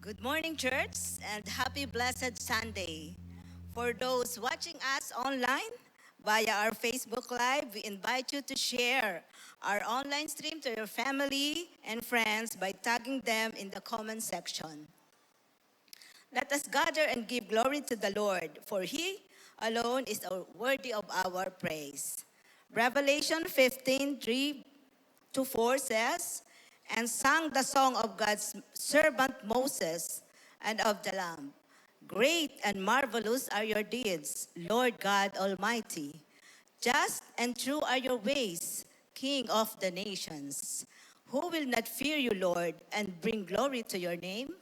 Good morning, church, and happy blessed Sunday. For those watching us online via our Facebook Live, we invite you to share our online stream to your family and friends by tagging them in the comment section. Let us gather and give glory to the Lord, for He alone is worthy of our praise. Revelation 15:3 to 4 says, and sang the song of God's servant Moses and of the Lamb. Great and marvelous are your deeds, Lord God Almighty. Just and true are your ways, King of the nations. Who will not fear you, Lord, and bring glory to your name?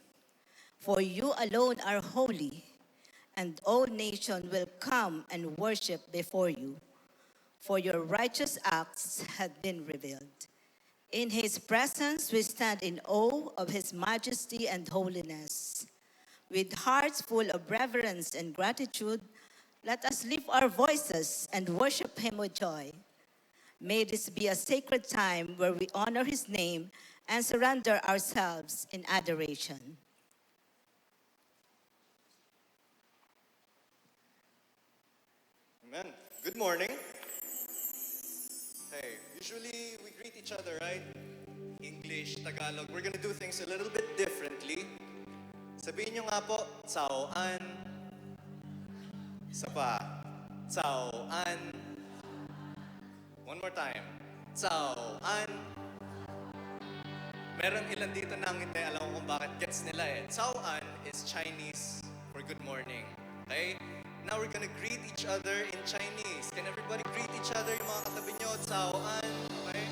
For you alone are holy, and all nations will come and worship before you. For your righteous acts have been revealed. In his presence we stand in awe of his majesty and holiness. With hearts full of reverence and gratitude, let us lift our voices and worship him with joy. May this be a sacred time where we honor his name and surrender ourselves in adoration. Amen. Good morning. Hey, usually we greet each other, right? English, Tagalog. We're gonna do things a little bit differently. Sabihin nyo nga po, Tsao-an. Isa pa. Tsao-an. One more time. Tsao-an. Meron ilan dito na hindi alam ko kung bakit gets nila eh. Tsao-an is Chinese for good morning. Okay? Now we're gonna greet each other in Chinese. Can everybody greet each other? Yung mga katabi nyo, Tsao-an. Okay?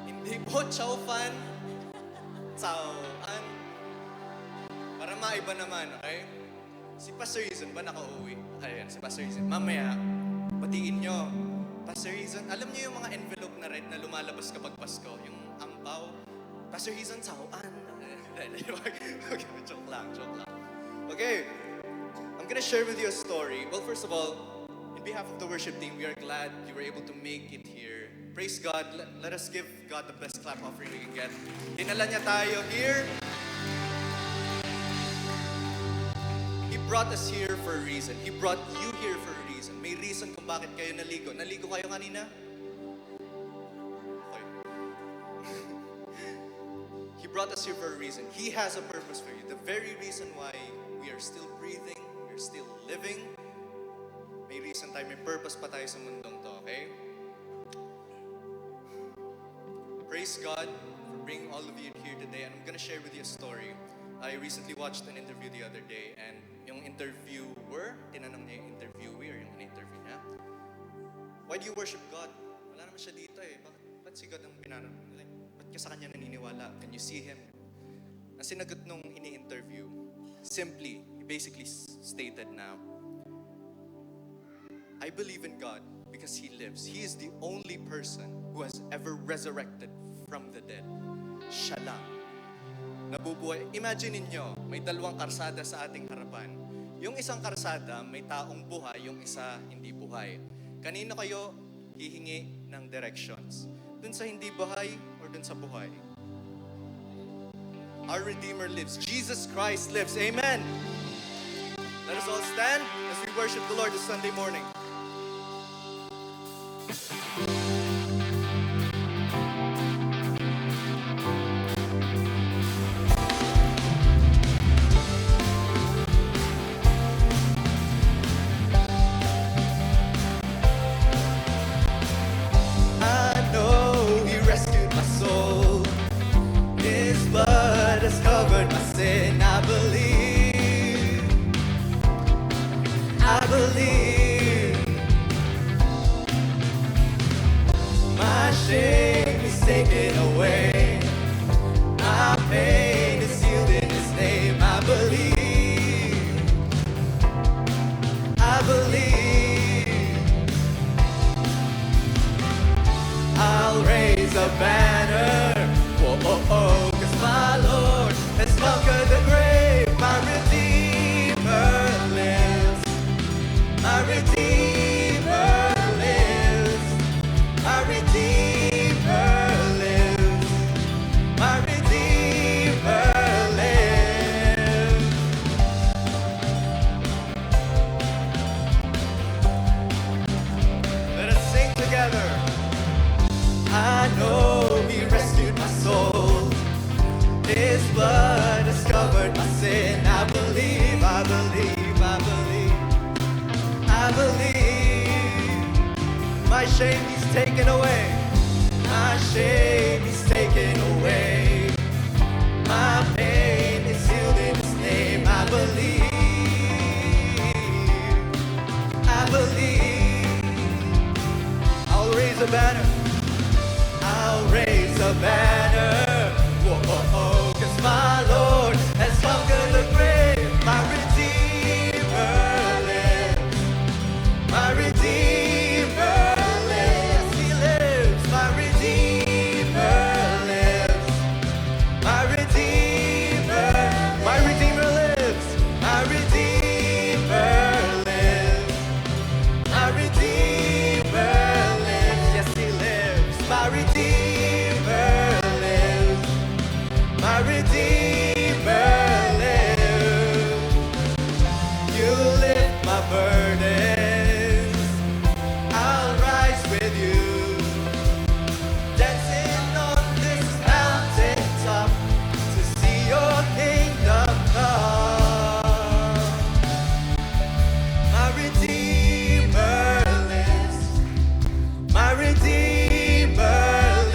Hindi po Chow-fan. Tsao-an. Para maiba naman, okay? Si Pastor Rizon ba nakauwi? Ayan, si Pastor Rizon. Mamaya, batiin nyo. Pastor Rizon, alam niyo yung mga envelope na red na lumalabas kapag Pasko? Yung angpaw? Pastor Rizon, Tsao-an. Okay, joke lang. Okay. I'm gonna share with you a story. Well, first of all, in behalf of the worship team, we are glad you were able to make it here. Praise God. Let us give God the best clap offering we can get. Dinala niya tayo here. He brought us here for a reason. He brought you here for a reason. May reason kung bakit kayo naligo. Naligo kayo kanina? Okay. He brought us here for a reason. He has a purpose for you. The very reason why we are still breathing, we're still living, may reason tayo, may purpose pa tayo sa mundong to, okay? Praise God for bringing all of you here today, and I'm gonna share with you a story. I recently watched an interview the other day, and yung interviewer, tinanong niya yung interviewee or yung in-interview niya, why do you worship God? Wala naman siya dito eh. Ba't si God ang pinanong? Like, ba't ka sa kanya naniniwala? Can you see Him? Ang sinagot nung ini-interview, simply, he basically stated now, I believe in God because He lives. He is the only person who has ever resurrected from the dead. Siya lang. Nabubuhay. Imagine ninyo, may dalawang karsada sa ating harapan. Yung isang karsada, may taong buhay, yung isa hindi buhay. Kanino kayo hihingi ng directions? Dun sa hindi buhay or dun sa buhay? Our Redeemer lives. Jesus Christ lives. Amen. Let us all stand as we worship the Lord this Sunday morning. I know He rescued my soul. His blood has covered my sin. I believe my shame is taken away. My pain is sealed in His name. I believe I'll raise a banner. Whoa, oh, oh, 'cause my Lord has conquered the grave. My Redeemer lives. My Redeemer lives. My Redeemer lives. My Redeemer I believe. My shame He's taken away. My shame He's taken away. My pain is healed in His name. I believe. I believe. I'll raise a banner. I'll raise a banner. Whoa, oh, oh, 'cause my Lord has conquered the grave. My Redeemer lives. My Redeemer lives. He lives. My Redeemer lives. My Redeemer. My Redeemer lives. My Redeemer lives. My Redeemer lives. Yes, He lives. My Redeemer lives. My Redeemer lives. You lift my burdens. I'll rise with you. Dancing on this mountain top to see your kingdom come. My Redeemer lives. My Redeemer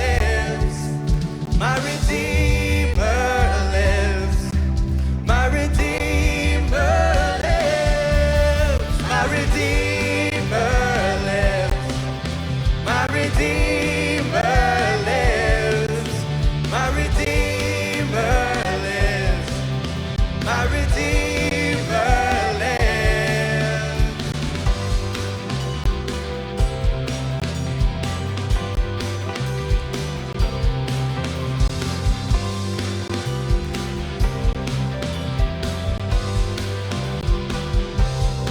lives. My Redeemer lives. My Redeemer lives. My Redeemer lives. My Redeemer lives. My Redeemer lives. My Redeemer lives.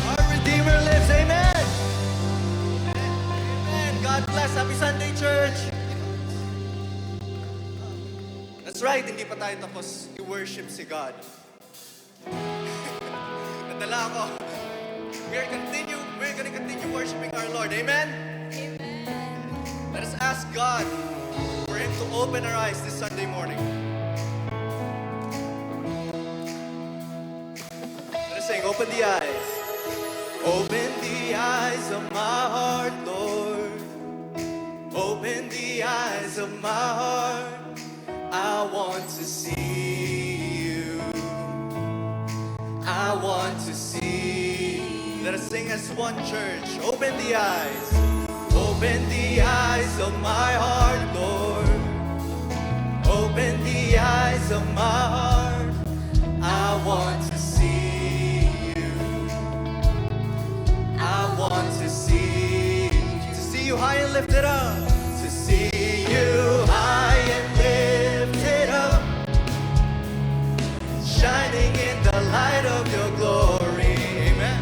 Our Redeemer lives, amen. Amen. God bless. Happy Sunday, church. That's right, hindi pa tayo tapos i-worship si God. Nadala ako. We're gonna continue worshiping our Lord, amen? Let us ask God for Him to open our eyes this Sunday morning. Let us sing, open the eyes. Open the eyes of my heart, Lord. Open the eyes of my heart. I want to see you. I want to see. Let us sing as one church. Open the eyes. Open the eyes of my heart, Lord. Open the eyes of my heart. I want to see you. I want to see you high and lifted up. To see you high and lifted up, shining in the light of your glory. Amen.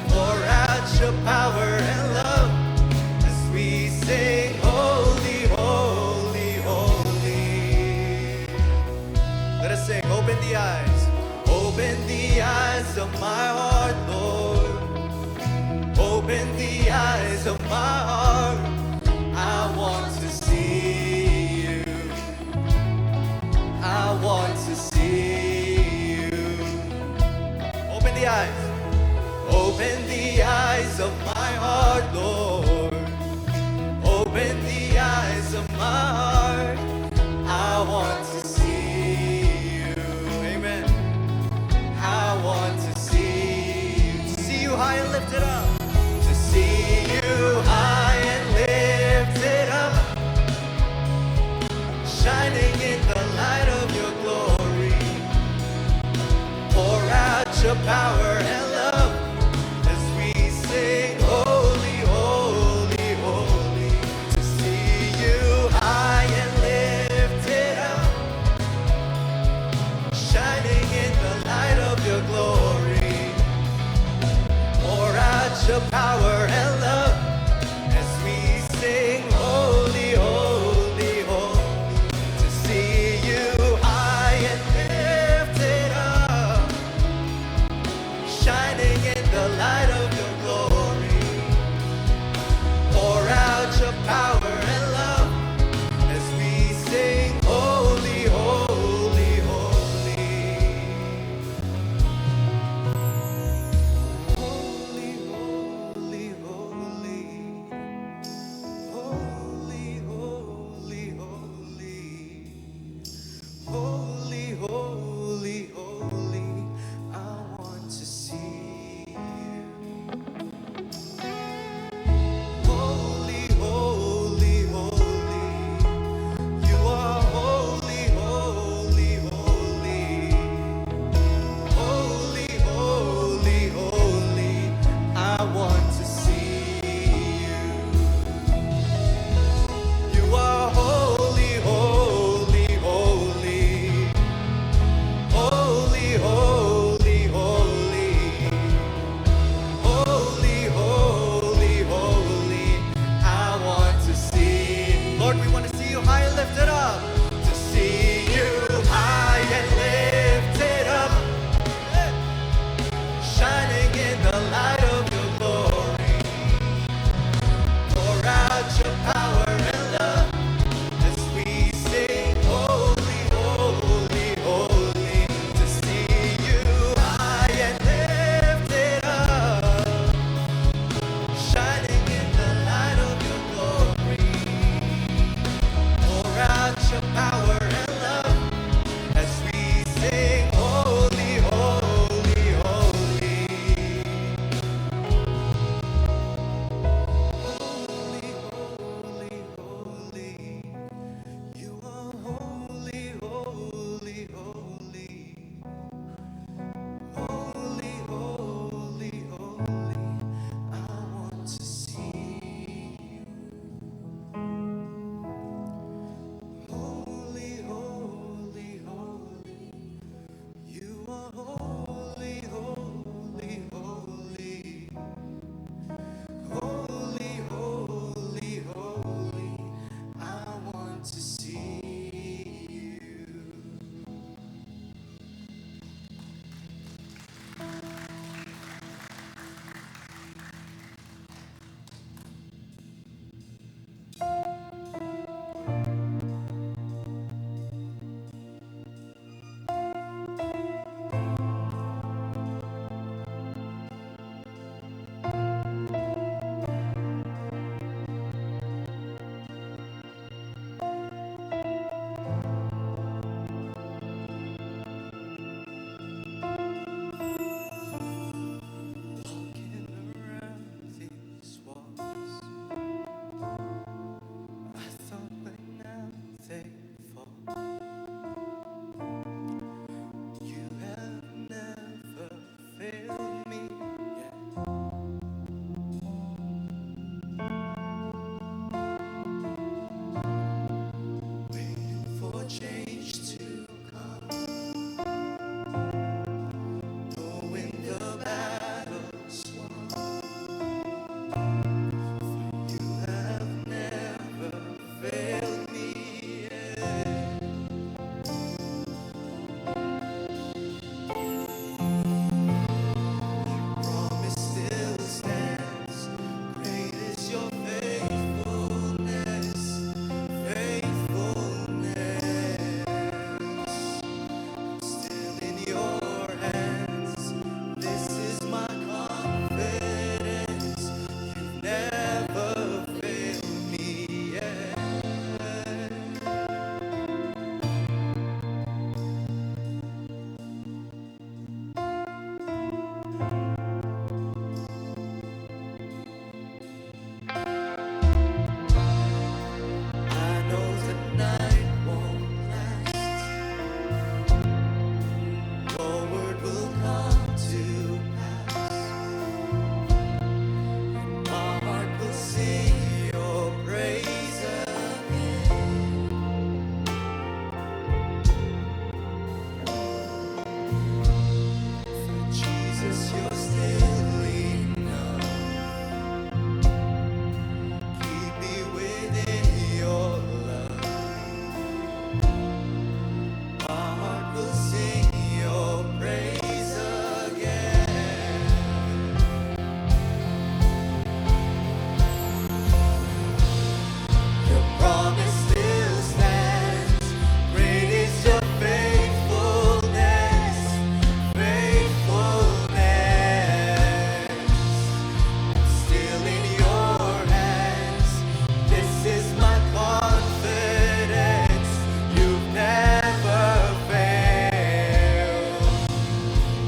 Pour out your power and love as we sing, holy, holy, holy. Let us sing, open the eyes. Open the eyes of my heart, Lord. Open the eyes of my heart. I want to see you. I want to see you. Open the eyes. Open the eyes of my heart, Lord. Open the eyes of my heart. I want to see you. Amen. I want to see you high and lifted up. To see you high and lifted up, shining in the light of your glory. Pour out your power and love as we sing, holy, holy, holy. To see you high and lifted up, shining in the light of your glory. Pour out your power and love as we sing, holy, holy, holy. To see you high and lifted up, shining in the light of your glory. Pour out your power and love as we sing, holy, holy, holy. Holy, holy.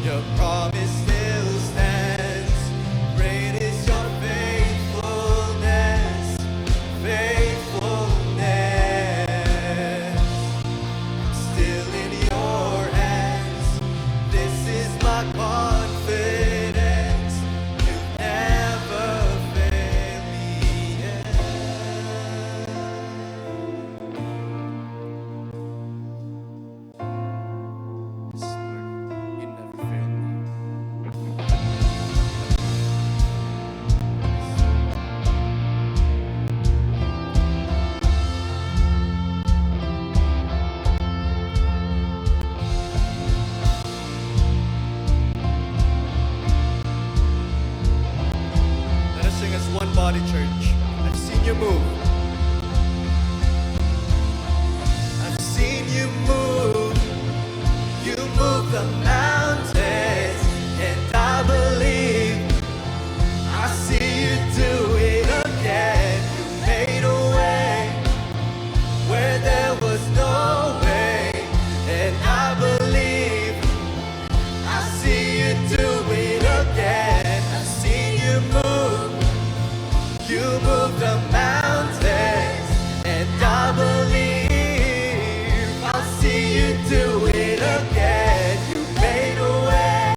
Your promise still stands. Great is your faithfulness, faithfulness. Still in your hands. This is my confidence. You never fail me yet. Yes, Lord, you never fail me. Let us sing as one body, church. I've seen you move. I've seen you move. You move the mountains, and I believe I see you do it again. You made a way where there was no way, and I believe I see you do it again. I've seen you move. You move the mountains, and I believe I'll see you do it again. You made a way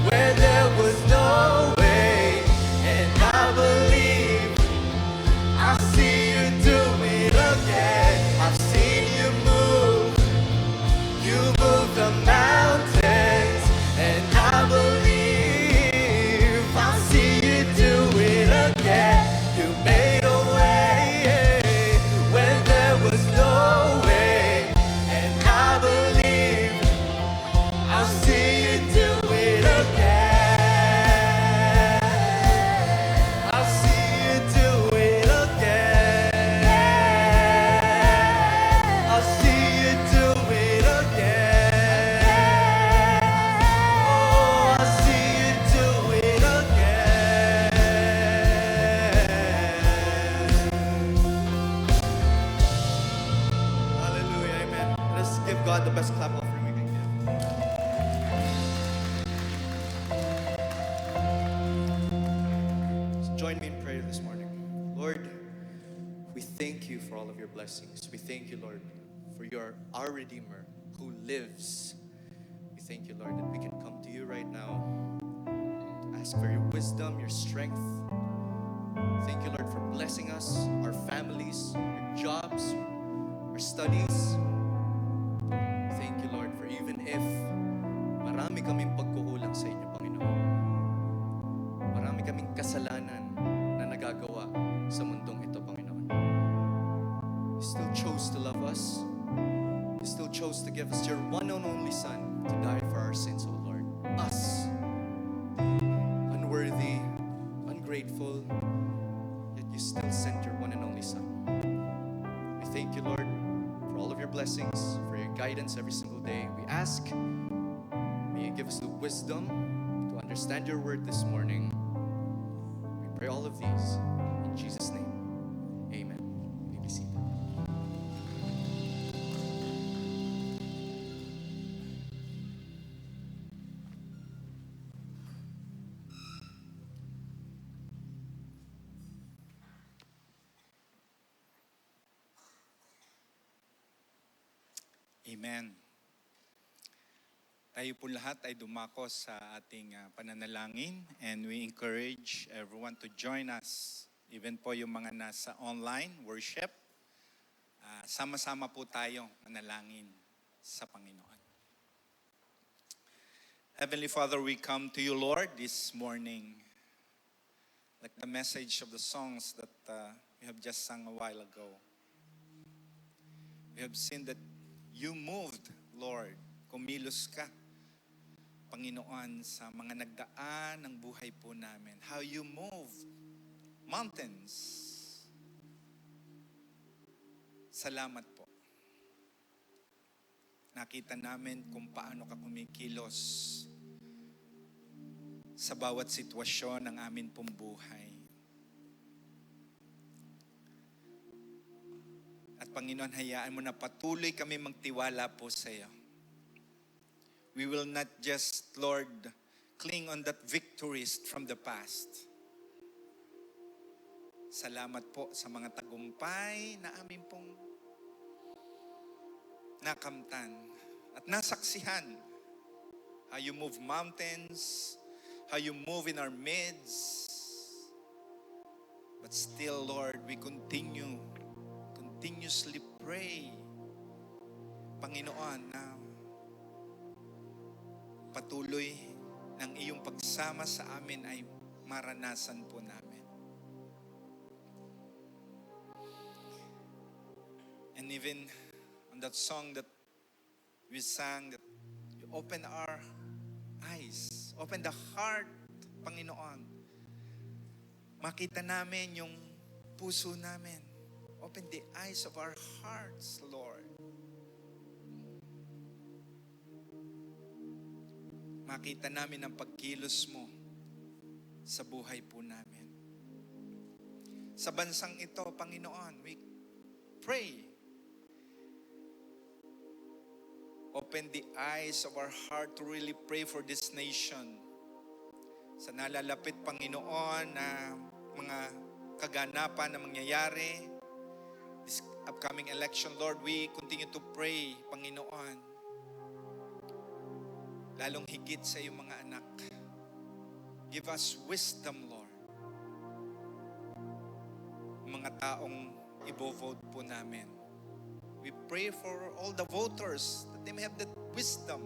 where there was no way, and I believe I'll see you do it again. I've seen you move. You move the mountains, and I believe I'll see you do it again. You made a way when there was no way, and I believe I'll see you do it again. I'll see you do it again. I'll see you do it again. Oh, I'll see you do it again. Hallelujah, amen. Let's give God the best clap offering we can give. So join me in prayer this morning. Lord, we thank you for all of your blessings. We thank you, Lord, for your our Redeemer who lives. We thank you, Lord, that we can come to you right now, ask for your wisdom, your strength. Thank you, Lord, for blessing us, our families, our jobs, our studies. Thank you, Lord, for even if marami kaming pagkukulang sa inyo, Panginoon. Marami kaming kasalanan na nagagawa sa mundong ito, Panginoon. You still chose to love us. You still chose to give us your one and only Son to die for our sins, O Lord. Us, unworthy, ungrateful, yet you still sent your one and only Son. We thank you, Lord, for all of your blessings, for your guidance every single day. We ask, may you give us the wisdom to understand your word this morning. We pray all of these in Jesus' name. Amen. You may be seated. Amen. Tayo po lahat ay dumako sa ating pananalangin, and we encourage everyone to join us. Even po yung mga nasa online worship, sama-sama po tayo manalangin sa Panginoon. Heavenly Father, we come to you, Lord, this morning. Like the message of the songs that we have just sung a while ago. We have seen that you moved, Lord. Kumilos ka, Panginoon, sa mga nagdaan ng buhay po namin. How you moved mountains. Salamat po. Nakita namin kung paano ka kumikilos sa bawat sitwasyon ng amin pong buhay. At Panginoon, hayaan mo na patuloy kami magtiwala po sa iyo. we will not just, Lord, cling on that victories from the past. Salamat po sa mga tagumpay na amin pong nakamtan at nasaksihan. How you move mountains, how you move in our midst. But still, Lord, we continuously pray, Panginoon, na patuloy ng iyong pagsama sa amin ay maranasan po namin. And even on that song that we sang, that you open our eyes, open the heart, Panginoon. Makita namin yung puso namin. Open the eyes of our hearts, Lord. Makita namin ang pagkilos mo sa buhay po namin. Sa bansang ito, Panginoon, we pray. Open the eyes of our heart to really pray for this nation. Sa nalalapit, Panginoon, na mga kaganapan na mangyayari, this upcoming election, Lord, we continue to pray, Panginoon, lalong higit sa iyong mga anak. Give us wisdom, Lord. Mga taong ibo-vote po namin. We pray for all the voters that they may have that wisdom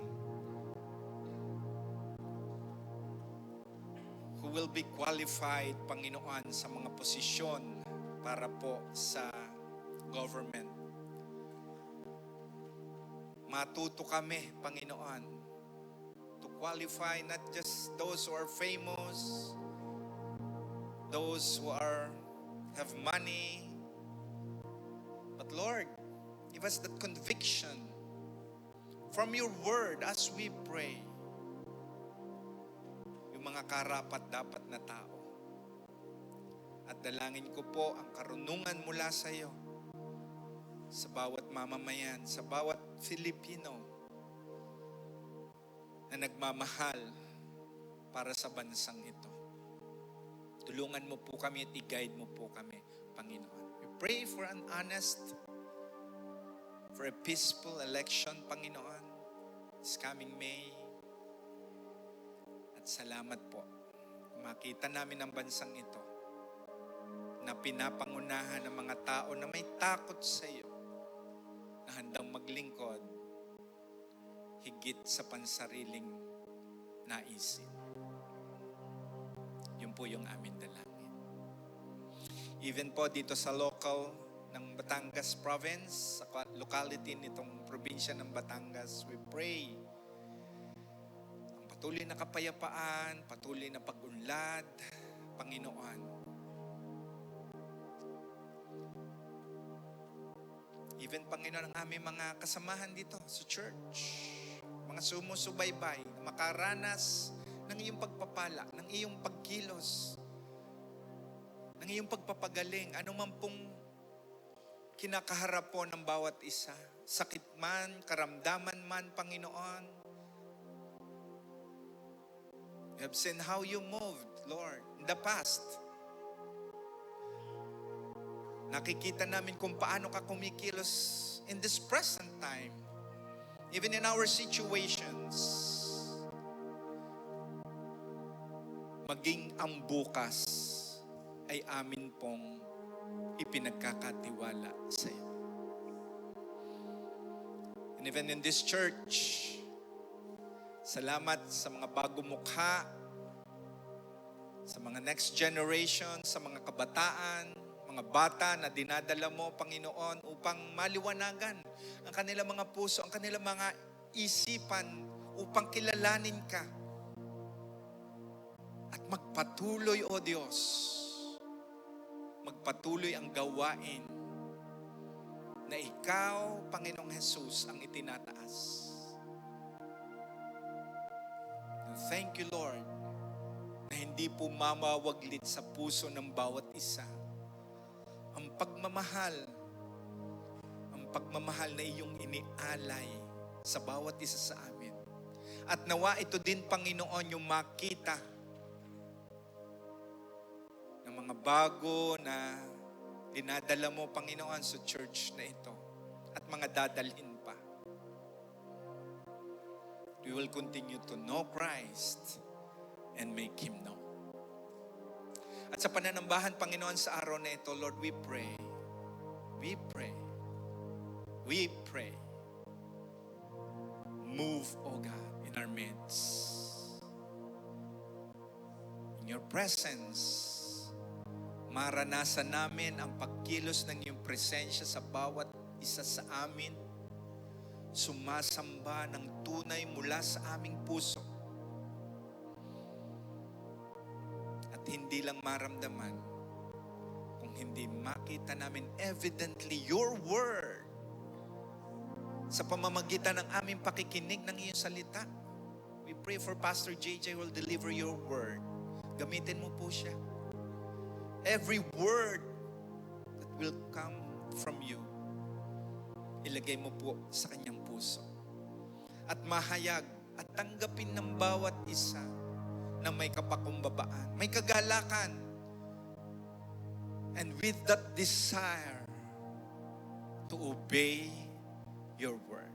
who will be qualified, Panginoon, sa mga posisyon para po sa government. Matuto kami, Panginoon, to qualify not just those who are famous, those who have money, but Lord, give us that conviction from your word as we pray. Yung mga karapat-dapat na tao. At dalangin ko po ang karunungan mula sa iyo sa bawat mamamayan, sa bawat Filipino na nagmamahal para sa bansang ito. Tulungan mo po kami at i-guide mo po kami, Panginoon. We pray for an honest, for a peaceful election, Panginoon, this coming May. At salamat po. Makita namin ang bansang ito na pinapangunahan ng mga tao na may takot sa iyo, na handang maglingkod higit sa pansariling naisip. Yun po yung amin dalangin. Even po dito sa local ng Batangas province, sa locality nitong probinsya ng Batangas, we pray ang patuloy na kapayapaan, patuloy na pag-unlad, Panginoon. Even, Panginoon, ang aming mga kasamahan dito sa church, mga sumusubaybay, makaranas ng iyong pagpapala, ng iyong pagkilos, ng iyong pagpapagaling, anuman pong kinakaharap po ng bawat isa, sakit man, karamdaman man, Panginoon. We have seen how you moved, Lord, in the past. Nakikita namin kung paano ka kumikilos in this present time. Even in our situations. Maging ang bukas ay amin pong ipinagkakatiwala sa iyo. And even in this church, salamat sa mga bagong mukha, sa mga next generation, sa mga kabataan, mga bata na dinadala mo, Panginoon, upang maliwanagan ang kanilang mga puso, ang kanilang mga isipan, upang kilalanin ka. At magpatuloy, O Diyos, magpatuloy ang gawain na ikaw, Panginoong Jesus, ang itinataas. And thank you, Lord, na hindi po mamawaglit sa puso ng bawat isa ang pagmamahal na iyong inialay sa bawat isa sa amin. At nawa ito din, Panginoon, yung makita ng mga bago na dinadala mo, Panginoon, sa church na ito. At mga dadalhin pa. We will continue to know Christ and make Him known. At sa pananambahan, Panginoon, sa araw na ito, Lord, we pray, move, O God, in our midst. In your presence, maranasan namin ang pagkilos ng iyong presensya sa bawat isa sa amin, sumasamba ng tunay mula sa aming puso. At hindi lang maramdaman, kung hindi makita namin evidently your word sa pamamagitan ng aming pakikinig ng iyong salita. We pray for Pastor JJ who will deliver your word. Gamitin mo po siya. Every word that will come from you, ilagay mo po sa kanyang puso. At mahayag at tanggapin ng bawat isa na may kapakumbabaan, may kagalakan, and with that desire to obey your word.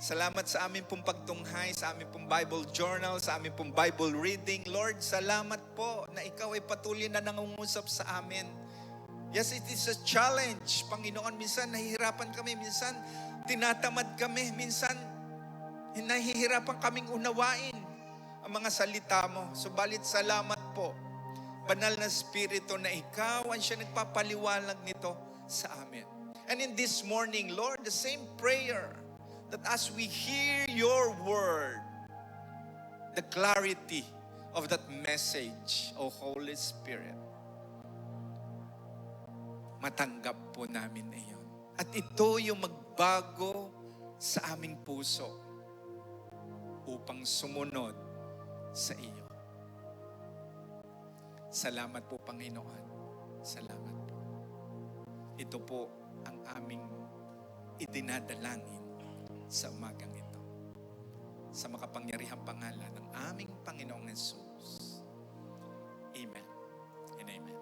Salamat sa amin pong pagtunghay, sa amin pong Bible journal, sa amin pong Bible reading. Lord, salamat po na ikaw ay patuloy na nangungusap sa amin. Yes, it is a challenge, Panginoon. Minsan nahihirapan kami, minsan tinatamad kami, minsan nahihirapan kaming unawain ang mga salita mo. Subalit salamat po, Banal na Espiritu, na ikaw ang siya nagpapaliwanag nito sa amin. And in this morning, Lord, the same prayer that as we hear your word, the clarity of that message, O Holy Spirit, matanggap po namin iyon. At ito yung magbago sa aming puso upang sumunod sa iyo. Salamat po, Panginoon. Salamat po. Ito po ang aming idinadalangin sa umagang ito. Sa makapangyarihang pangalan ng aming Panginoong Jesus. Amen and amen.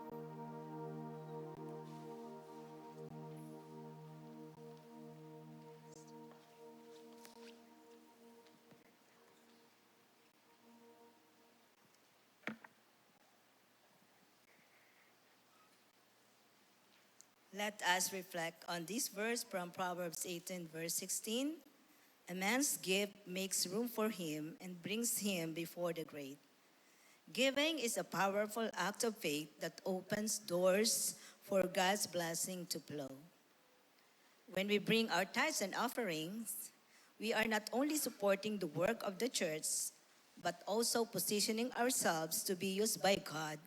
Let us reflect on this verse from Proverbs 18, verse 16. A man's gift makes room for him and brings him before the great. Giving is a powerful act of faith that opens doors for God's blessing to flow. When we bring our tithes and offerings, we are not only supporting the work of the church, but also positioning ourselves to be used by God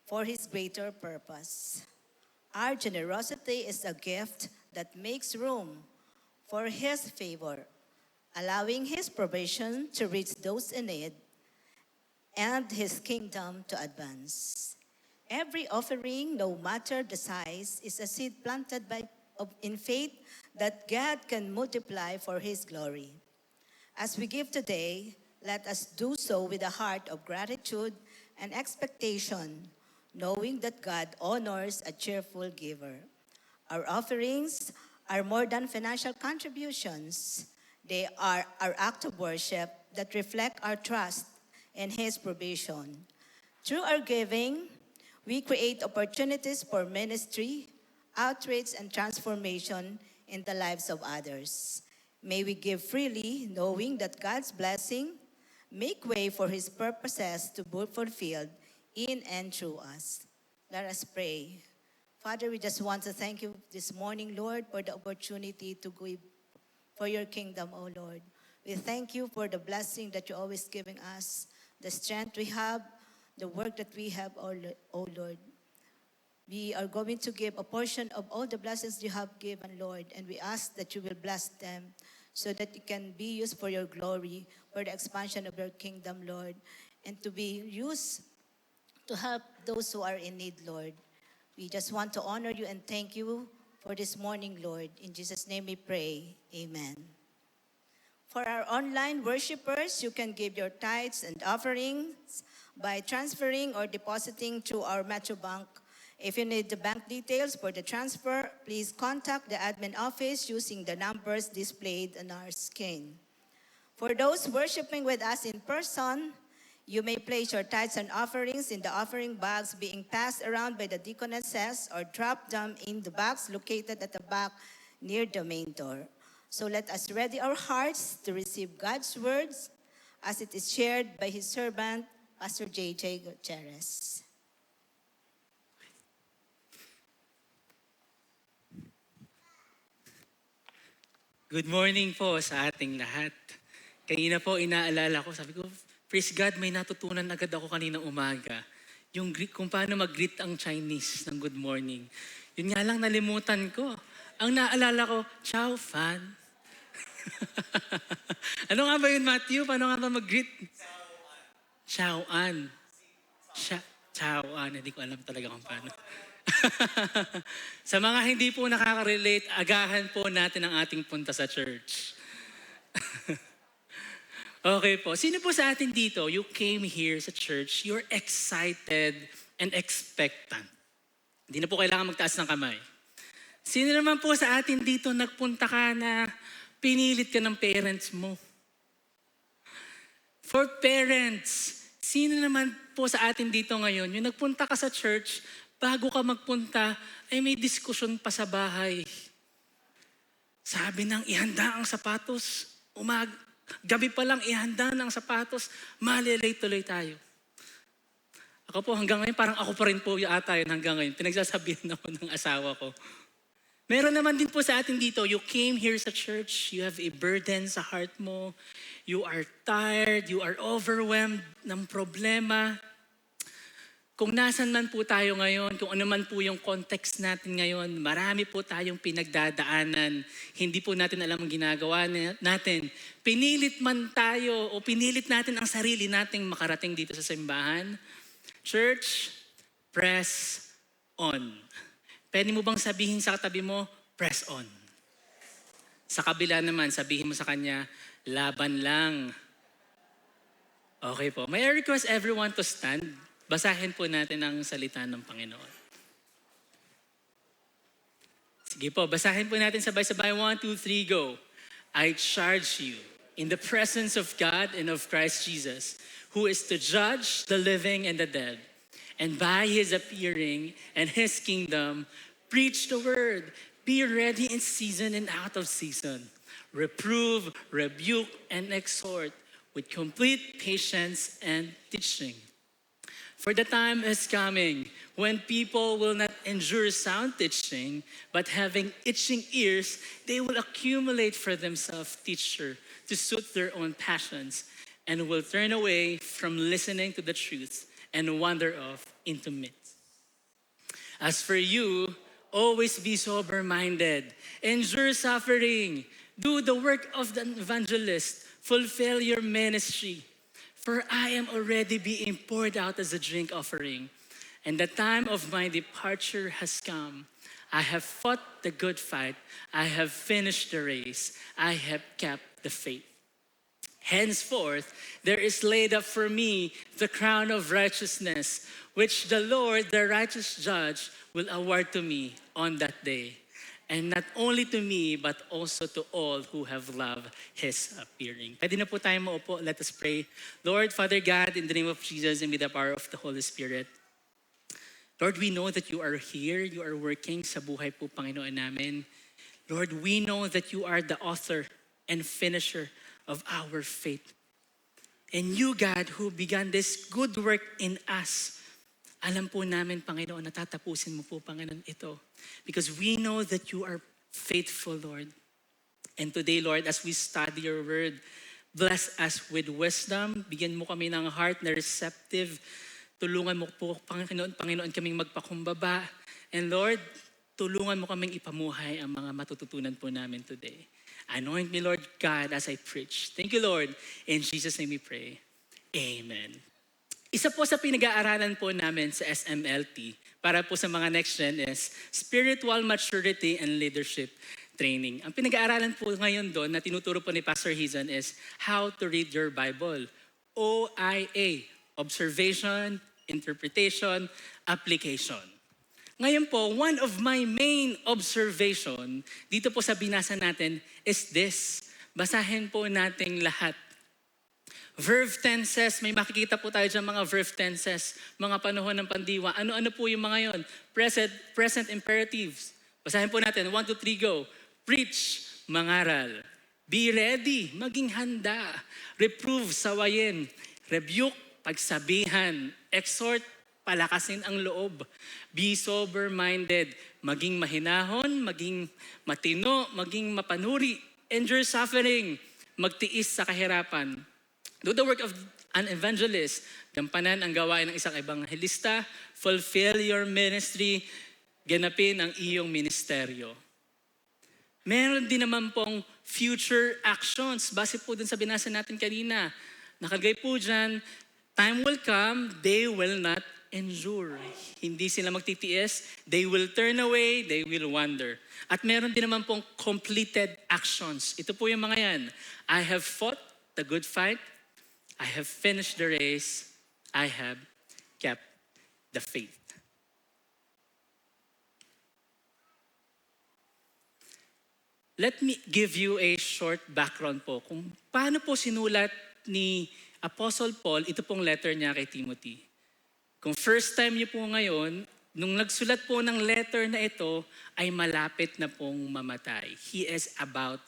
for His greater purpose. Our generosity is a gift that makes room for His favor, allowing His provision to reach those in need and His kingdom to advance. Every offering, no matter the size, is a seed planted in faith that God can multiply for His glory. As we give today, let us do so with a heart of gratitude and expectation, knowing that God honors a cheerful giver. Our offerings are more than financial contributions. They are our act of worship that reflect our trust in His provision. Through our giving, we create opportunities for ministry, outreach, and transformation in the lives of others. May we give freely, knowing that God's blessing make way for His purposes to be fulfilled in and through us. Let us pray. Father, we just want to thank you this morning, Lord, for the opportunity to give for your kingdom, O Lord. We thank you for the blessing that you're always giving us, the strength we have, the work that we have, O Lord. We are going to give a portion of all the blessings you have given, Lord, and we ask that you will bless them so that it can be used for your glory, for the expansion of your kingdom, Lord, and to be used to help those who are in need, Lord. We just want to honor you and thank you for this morning, Lord. In Jesus' name we pray, amen. For our online worshipers, you can give your tithes and offerings by transferring or depositing to our Metro Bank. If you need the bank details for the transfer, please contact the admin office using the numbers displayed on our screen. For those worshiping with us in person, you may place your tithes and offerings in the offering bags being passed around by the deaconesses or drop them in the bags located at the back near the main door. So let us ready our hearts to receive God's words as it is shared by His servant, Pastor J.J. Gutierrez. Good morning po sa ating lahat. Kanina po inaalala ko, sabi ko, praise God, may natutunan agad ako kanina umaga. Yung kung paano mag-greet ang Chinese ng good morning. Yun nga lang nalimutan ko. Ang naalala ko, Chow Fan. Ano nga ba yun, Matthew? Paano nga ba mag-greet? Chow An. Chow An. Hindi ko alam talaga kung paano. Sa mga hindi po nakaka-relate, agahan po natin ang ating punta sa church. Okay po. Sino po sa atin dito, you came here sa church, you're excited and expectant. Hindi na po kailangan magtaas ng kamay. Sino naman po sa atin dito nagpunta ka na pinilit ka ng parents mo? For parents, sino naman po sa atin dito ngayon, yung nagpunta ka sa church, bago ka magpunta, ay may diskusyon pa sa bahay. Sabi nang ihanda ang sapatos, gabi pa lang ihanda ng sapatos, malilate tuloy tayo. Ako po hanggang ngayon, parang ako pa rin po yung ata yun hanggang ngayon. Pinagsasabihan ako ng asawa ko. Meron naman din po sa atin dito, you came here sa church, you have a burden sa heart mo, you are tired, you are overwhelmed ng problema. Kung nasan man po tayo ngayon, kung ano man po yung context natin ngayon, marami po tayong pinagdadaanan. Hindi po natin alam ang ginagawa natin. Pinilit man tayo o pinilit natin ang sarili nating makarating dito sa simbahan. Church, press on. Pwede mo bang sabihin sa katabi mo, press on. Sa kabila naman, sabihin mo sa kanya, laban lang. Okay po. May I request everyone to stand? Basahin po natin ang salita ng Panginoon. Sige po, basahin po natin sabay-sabay. 1, 2, 3, go. I charge you in the presence of God and of Christ Jesus, who is to judge the living and the dead. And by His appearing and His kingdom, preach the word. Be ready in season and out of season. Reprove, rebuke, and exhort with complete patience and teaching. For the time is coming when people will not endure sound teaching, but having itching ears, they will accumulate for themselves teacher to suit their own passions, and will turn away from listening to the truth and wander off into myths. As for you, always be sober-minded, endure suffering, do the work of the evangelist, fulfill your ministry. For I am already being poured out as a drink offering, and the time of my departure has come. I have fought the good fight. I have finished the race. I have kept the faith. Henceforth, there is laid up for me the crown of righteousness, which the Lord, the righteous judge, will award to me on that day. And not only to me, but also to all who have loved His appearing. Pwede na po tayo maupo. Let us pray. Lord, Father God, in the name of Jesus and with the power of the Holy Spirit, Lord, we know that you are here. You are working sa buhay po, Panginoon namin. Lord, we know that you are the author and finisher of our faith. And you, God, who began this good work in us, alam po namin, Panginoon, natatapusin mo po, Panginoon, ito. Because we know that you are faithful, Lord. And today, Lord, as we study your word, bless us with wisdom. Bigyan mo kami ng heart na receptive. Tulungan mo po, Panginoon, kaming magpakumbaba. And Lord, tulungan mo kaming ipamuhay ang mga matututunan po namin today. Anoint me, Lord God, as I preach. Thank you, Lord. In Jesus' name we pray. Amen. Isa po sa pinag-aaralan po namin sa SMLT para po sa mga next gen is spiritual maturity and leadership. training. Ang pinag-aaralan po ngayon doon na tinuturo po ni Pastor Hizan is how to read your Bible. OIA, observation, interpretation, application. Ngayon po, one of my main observation dito po sa binasa natin is this. Basahin po nating lahat. Verb tenses, may makikita po tayo dyan mga verb tenses, mga panahon ng pandiwa. Ano-ano po yung mga yon? Present imperatives. Basahin po natin, 1, 2, 3, go. Preach, mangaral. Be ready, maging handa. Reprove, sawayin. Rebuke, pagsabihan. Exhort, palakasin ang loob. Be sober-minded, maging mahinahon, maging matino, maging mapanuri. Endure suffering, magtiis sa kahirapan. Do the work of an evangelist. Gampanan ang gawain ng isang ebanghelista. Fulfill your ministry. Ganapin ang iyong ministeryo. Meron din naman pong future actions. Base po dun sa binasa natin kanina. Nakalagay po dyan, time will come, they will not endure. Hindi sila magtitiis, they will turn away, they will wander. At meron din naman pong completed actions. Ito po yung mga yan. I have fought the good fight, I have finished the race, I have kept the faith. Let me give you a short background po kung paano po sinulat ni Apostle Paul ito pong letter niya kay Timothy. Kung first time niyo po ngayon, nung nagsulat po ng letter na ito, ay malapit na pong mamatay. He is about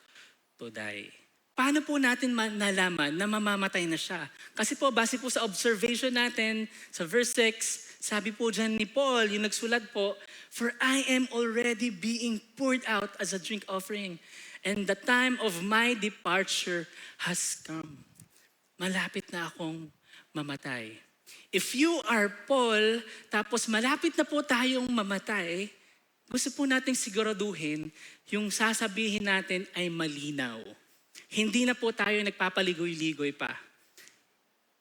to die. Paano po natin nalaman na mamamatay na siya? Kasi po, base po sa observation natin, sa verse 6, sabi po dyan ni Paul, yung nagsulat po, for I am already being poured out as a drink offering, and the time of my departure has come. Malapit na akong mamatay. If you are Paul, tapos malapit na po tayong mamatay, gusto po nating siguraduhin, yung sasabihin natin ay malinaw. Hindi na po tayo nagpapaligoy-ligoy pa.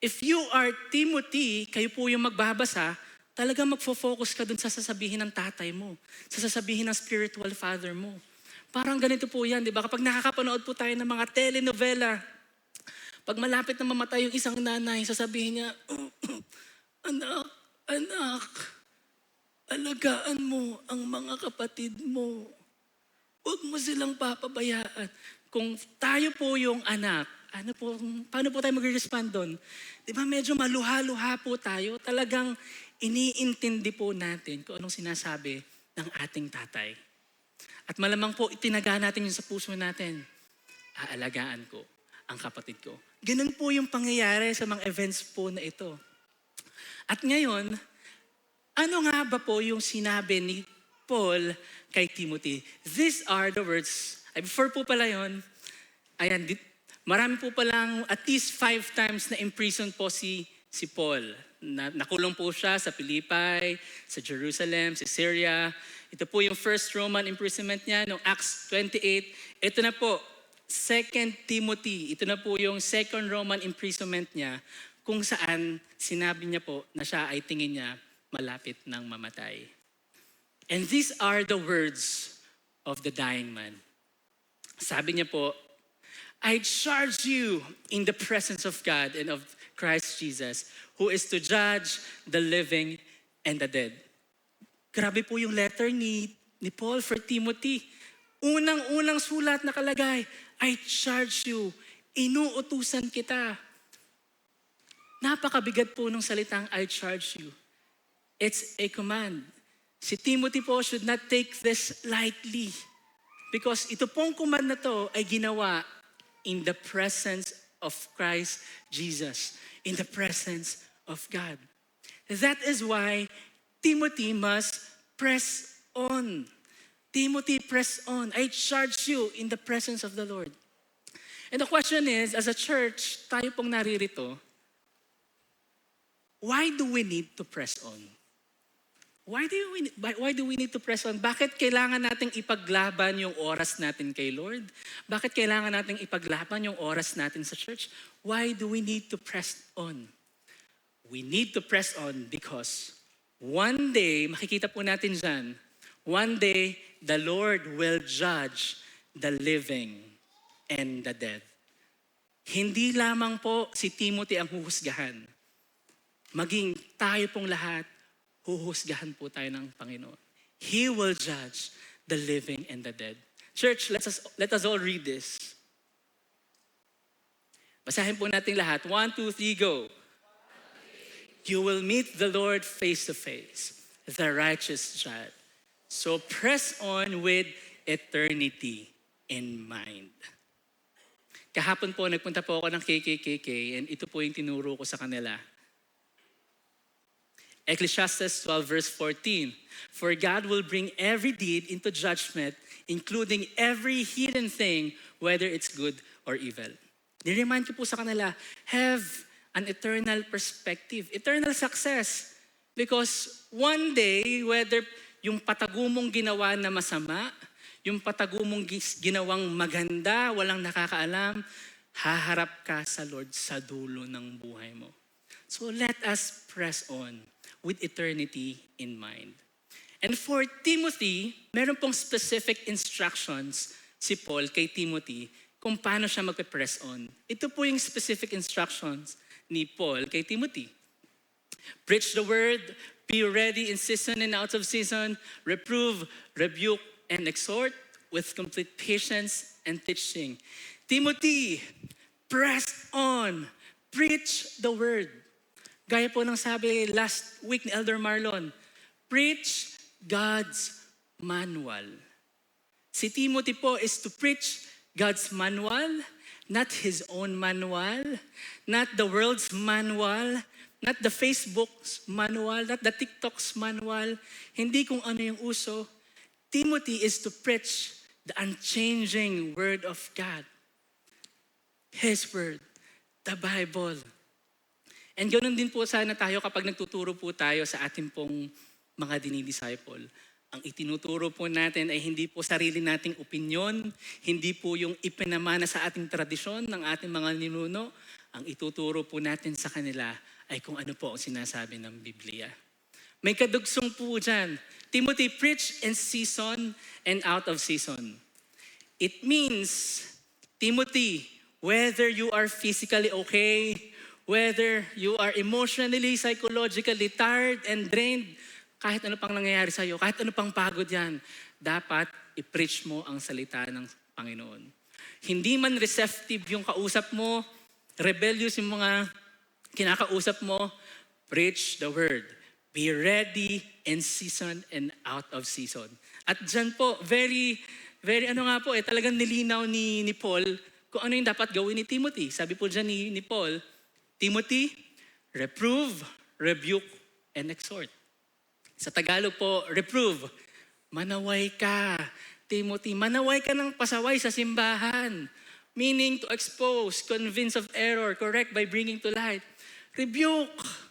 If you are Timothy, kayo po yung magbabasa, talagang magfo-focus ka dun sa sasabihin ng tatay mo, sa sasabihin ng spiritual father mo. Parang ganito po yan, di ba? Kapag nakakapanood po tayo ng mga telenovela, pag malapit na mamatay yung isang nanay, sasabihin niya, anak, alagaan mo ang mga kapatid mo. Huwag mo silang papabayaan. Kung tayo po yung anak, paano po tayo mag-respond doon? Di ba medyo maluha-luha po tayo? Talagang iniintindi po natin kung anong sinasabi ng ating tatay. At malamang po, itinaga natin yun sa puso natin. Aalagaan ko ang kapatid ko. Ganun po yung pangyayari sa mga events po na ito. At ngayon, ano nga ba po yung sinabi ni Paul kay Timothy? These are the words. Before po pala yun, ayan, marami po palang at least 5 times na imprison po si Paul. Nakulong po siya sa Philippi, sa Jerusalem, sa Syria. Ito po yung first Roman imprisonment niya noong Acts 28. Ito na po, 2 Timothy. Ito na po yung second Roman imprisonment niya kung saan sinabi niya po na siya ay tingin niya malapit ng mamatay. And these are the words of the dying man. Sabi niya po, I charge you in the presence of God and of Christ Jesus, who is to judge the living and the dead. Grabe po yung letter ni Paul for Timothy. Unang-unang sulat nakalagay, I charge you, inuutusan kita. Napakabigat po ng salitang I charge you. It's a command. Si Timothy po should not take this lightly. Because ito pong command na to ay ginawa in the presence of Christ Jesus. In the presence of God. That is why Timothy must press on. Timothy, press on. I charge you in the presence of the Lord. And the question is, as a church, tayo pong naririto, why do we need to press on? Why do we need to press on? Bakit kailangan nating ipaglaban yung oras natin kay Lord? Bakit kailangan nating ipaglaban yung oras natin sa church? Why do we need to press on? We need to press on because one day, makikita po natin dyan, one day, the Lord will judge the living and the dead. Hindi lamang po si Timothy ang huhusgahan. Maging tayo pong lahat, huhusgahan po tayo ng Panginoon. He will judge the living and the dead. Church, let us all read this. Basahin po natin lahat. 1, 2, 3, go. You will meet the Lord face to face, the righteous judge. So press on with eternity in mind. Kahapon po, nagpunta po ako ng KKKK and ito po yung tinuro ko sa kanila. Ecclesiastes 12 verse 14. For God will bring every deed into judgment, including every hidden thing, whether it's good or evil. Ni-remind ko po sa kanila, have an eternal perspective, eternal success. Because one day, whether yung patago mong ginawa na masama, yung patago mong ginawang maganda, walang nakakaalam, haharap ka sa Lord sa dulo ng buhay mo. So let us press on with eternity in mind. And for Timothy, meron pong specific instructions si Paul kay Timothy kung paano siya magpe-press on. Ito po yung specific instructions ni Paul kay Timothy. Preach the word, be ready in season and out of season, reprove, rebuke, and exhort with complete patience and teaching. Timothy, press on, preach the word. Gaya po ng sabi last week ni Elder Marlon, preach God's manual. Si Timothy po is to preach God's manual, not his own manual, not the world's manual, not the Facebook's manual, not the TikTok's manual, hindi kung ano yung uso. Timothy is to preach the unchanging word of God. His word, the Bible. And ganoon din po sana tayo kapag nagtuturo po tayo sa ating pong mga dinidisciple. Ang itinuturo po natin ay hindi po sarili nating opinyon, hindi po yung ipinamana sa ating tradisyon ng ating mga ninuno. Ang ituturo po natin sa kanila ay kung ano po ang sinasabi ng Biblia. May kadugsong po dyan. Timothy, preach in season and out of season. It means, Timothy, whether you are physically okay, whether you are emotionally, psychologically tired and drained, kahit ano pang nangyayari sa'yo, kahit ano pang pagod yan, dapat i-preach mo ang salita ng Panginoon. Hindi man receptive yung kausap mo, rebellious yung mga kinakausap mo, preach the word. Be ready in season and out of season. At dyan po, very talagang nilinaw ni Paul kung ano yung dapat gawin ni Timothy. Sabi po dyan ni Paul, Timothy, reprove, rebuke, and exhort. Sa Tagalog po, reprove. Manaway ka. Timothy, manaway ka ng pasaway sa simbahan. Meaning to expose, convince of error, correct by bringing to light. Rebuke.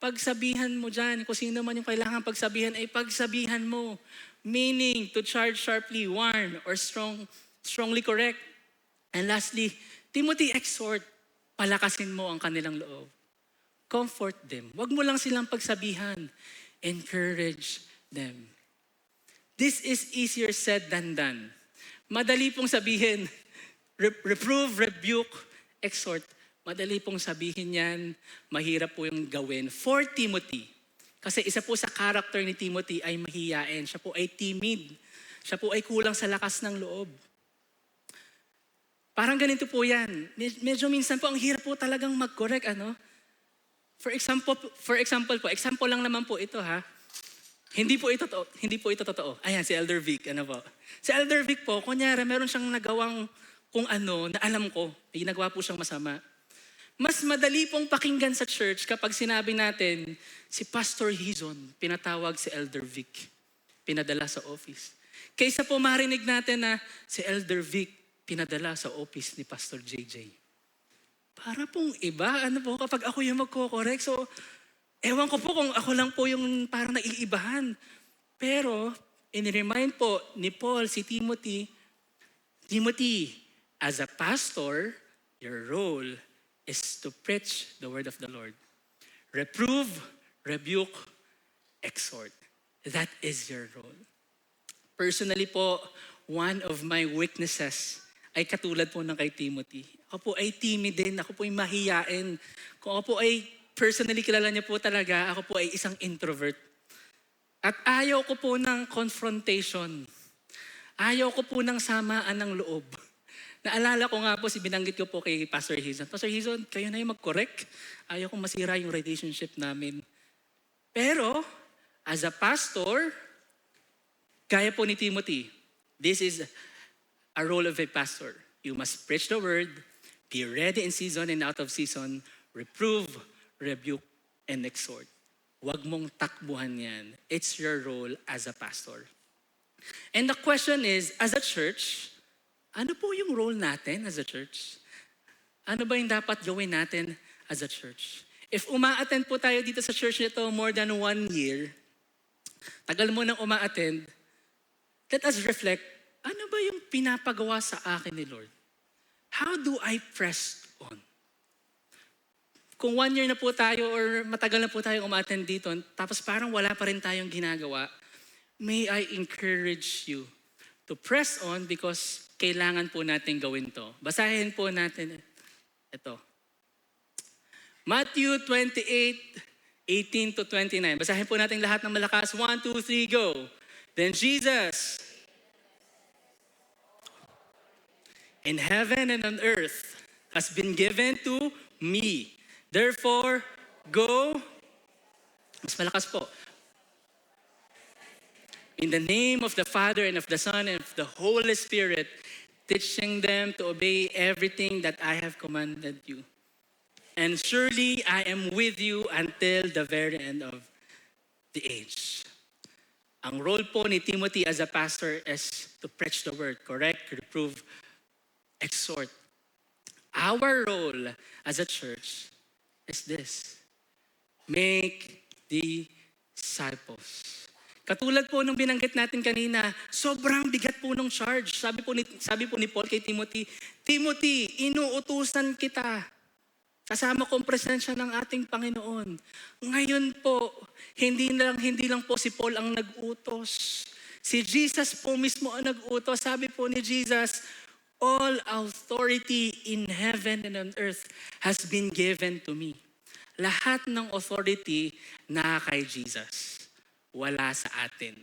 Pagsabihan mo dyan. Kung sino man yung kailangan pagsabihan, ay pagsabihan mo. Meaning to charge sharply, warn, or strongly correct. And lastly, Timothy, exhort. Palakasin mo ang kanilang loob. Comfort them. Huwag mo lang silang pagsabihan. Encourage them. This is easier said than done. Madali pong sabihin, reprove, rebuke, exhort. Madali pong sabihin yan, mahirap po yung gawin. For Timothy, kasi isa po sa character ni Timothy ay mahiyain. Siya po ay timid. Siya po ay kulang sa lakas ng loob. Parang ganito po yan. Medyo minsan po, ang hirap po talagang mag-correct, ano? For example po, example lang naman po ito ha. Hindi po ito totoo. Ayan, si Elder Vic, ano po. Si Elder Vic po, kunyari, meron siyang nagawang kung ano, na alam ko, may ginagawa po siyang masama. Mas madali pong pakinggan sa church kapag sinabi natin, si Pastor Hizon, pinatawag si Elder Vic, pinadala sa office. Kaysa po marinig natin na si Elder Vic, pinadala sa office ni Pastor JJ. Para pong iba, ano po, kapag ako yung magko-correct. So, ewan ko po kung ako lang po yung parang naiibahan. Pero, in-remind po ni Paul si Timothy, as a pastor, your role is to preach the word of the Lord. Reprove, rebuke, exhort. That is your role. Personally po, one of my weaknesses ay katulad po ng kay Timothy. Ako po ay timid din, ako po ay mahiyain. Kung ako po ay personally kilala niyo po talaga, ako po ay isang introvert. At ayaw ko po ng confrontation. Ayaw ko po ng samaan ng loob. Naalala ko nga po, binanggit ko po kay Pastor Hizon. Pastor Hizon, kayo na yung mag-correct. Ayaw kong masira yung relationship namin. Pero, as a pastor, gaya po ni Timothy, this is a role of a pastor. You must preach the word, be ready in season and out of season, reprove, rebuke, and exhort. Huwag mong takbuhan yan. It's your role as a pastor. And the question is, as a church, ano po yung role natin as a church? Ano ba yung dapat gawin natin as a church? If uma-attend po tayo dito sa church nito more than 1 year, tagal mo nang uma-attend, let us reflect, ano ba yung pinapagawa sa akin ni Lord? How do I press on? Kung 1 year na po tayo or matagal na po tayo uma-attend dito, tapos parang wala pa rin tayong ginagawa, may I encourage you to press on because kailangan po natin gawin to. Basahin po natin ito. Matthew 28:18 to 29. Basahin po natin lahat ng malakas. 1, 2, 3, go. Then Jesus, in heaven and on earth, has been given to me. Therefore, go. Mas malakas po. In the name of the Father and of the Son and of the Holy Spirit, teaching them to obey everything that I have commanded you. And surely I am with you until the very end of the age. Ang role po ni Timothy as a pastor is to preach the word, correct, reprove, exhort. Our role as a church is this: make disciples. Katulad po nung binanggit natin kanina, sobrang bigat po ng charge. Sabi po ni Paul kay Timothy, Timothy, inuutusan kita. Kasama kong presensya ng ating Panginoon. Ngayon po, hindi lang po si Paul ang nag-utos. Si Jesus po mismo ang nag-utos. Sabi po ni Jesus, all authority in heaven and on earth has been given to me. Lahat ng authority na kay Jesus. Wala sa atin.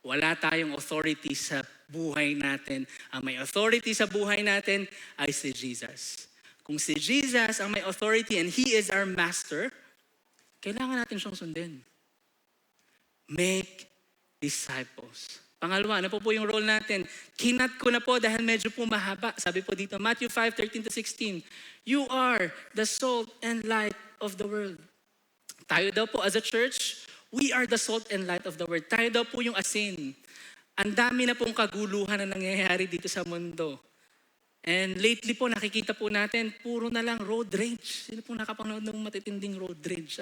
Wala tayong authority sa buhay natin. Ang may authority sa buhay natin ay si Jesus. Kung si Jesus ang may authority and He is our master, kailangan natin siyang sundin. Make disciples. Pangalawa, ano po yung role natin? Kinat ko na po dahil medyo po mahaba. Sabi po dito, Matthew 5:13 to 16, you are the salt and light of the world. Tayo daw po as a church, we are the salt and light of the world. Tayo daw po yung asin. Ang dami na pong kaguluhan na nangyayari dito sa mundo. And lately po, nakikita po natin, puro na lang road rage. Sino po nakapanood ng matitinding road rage?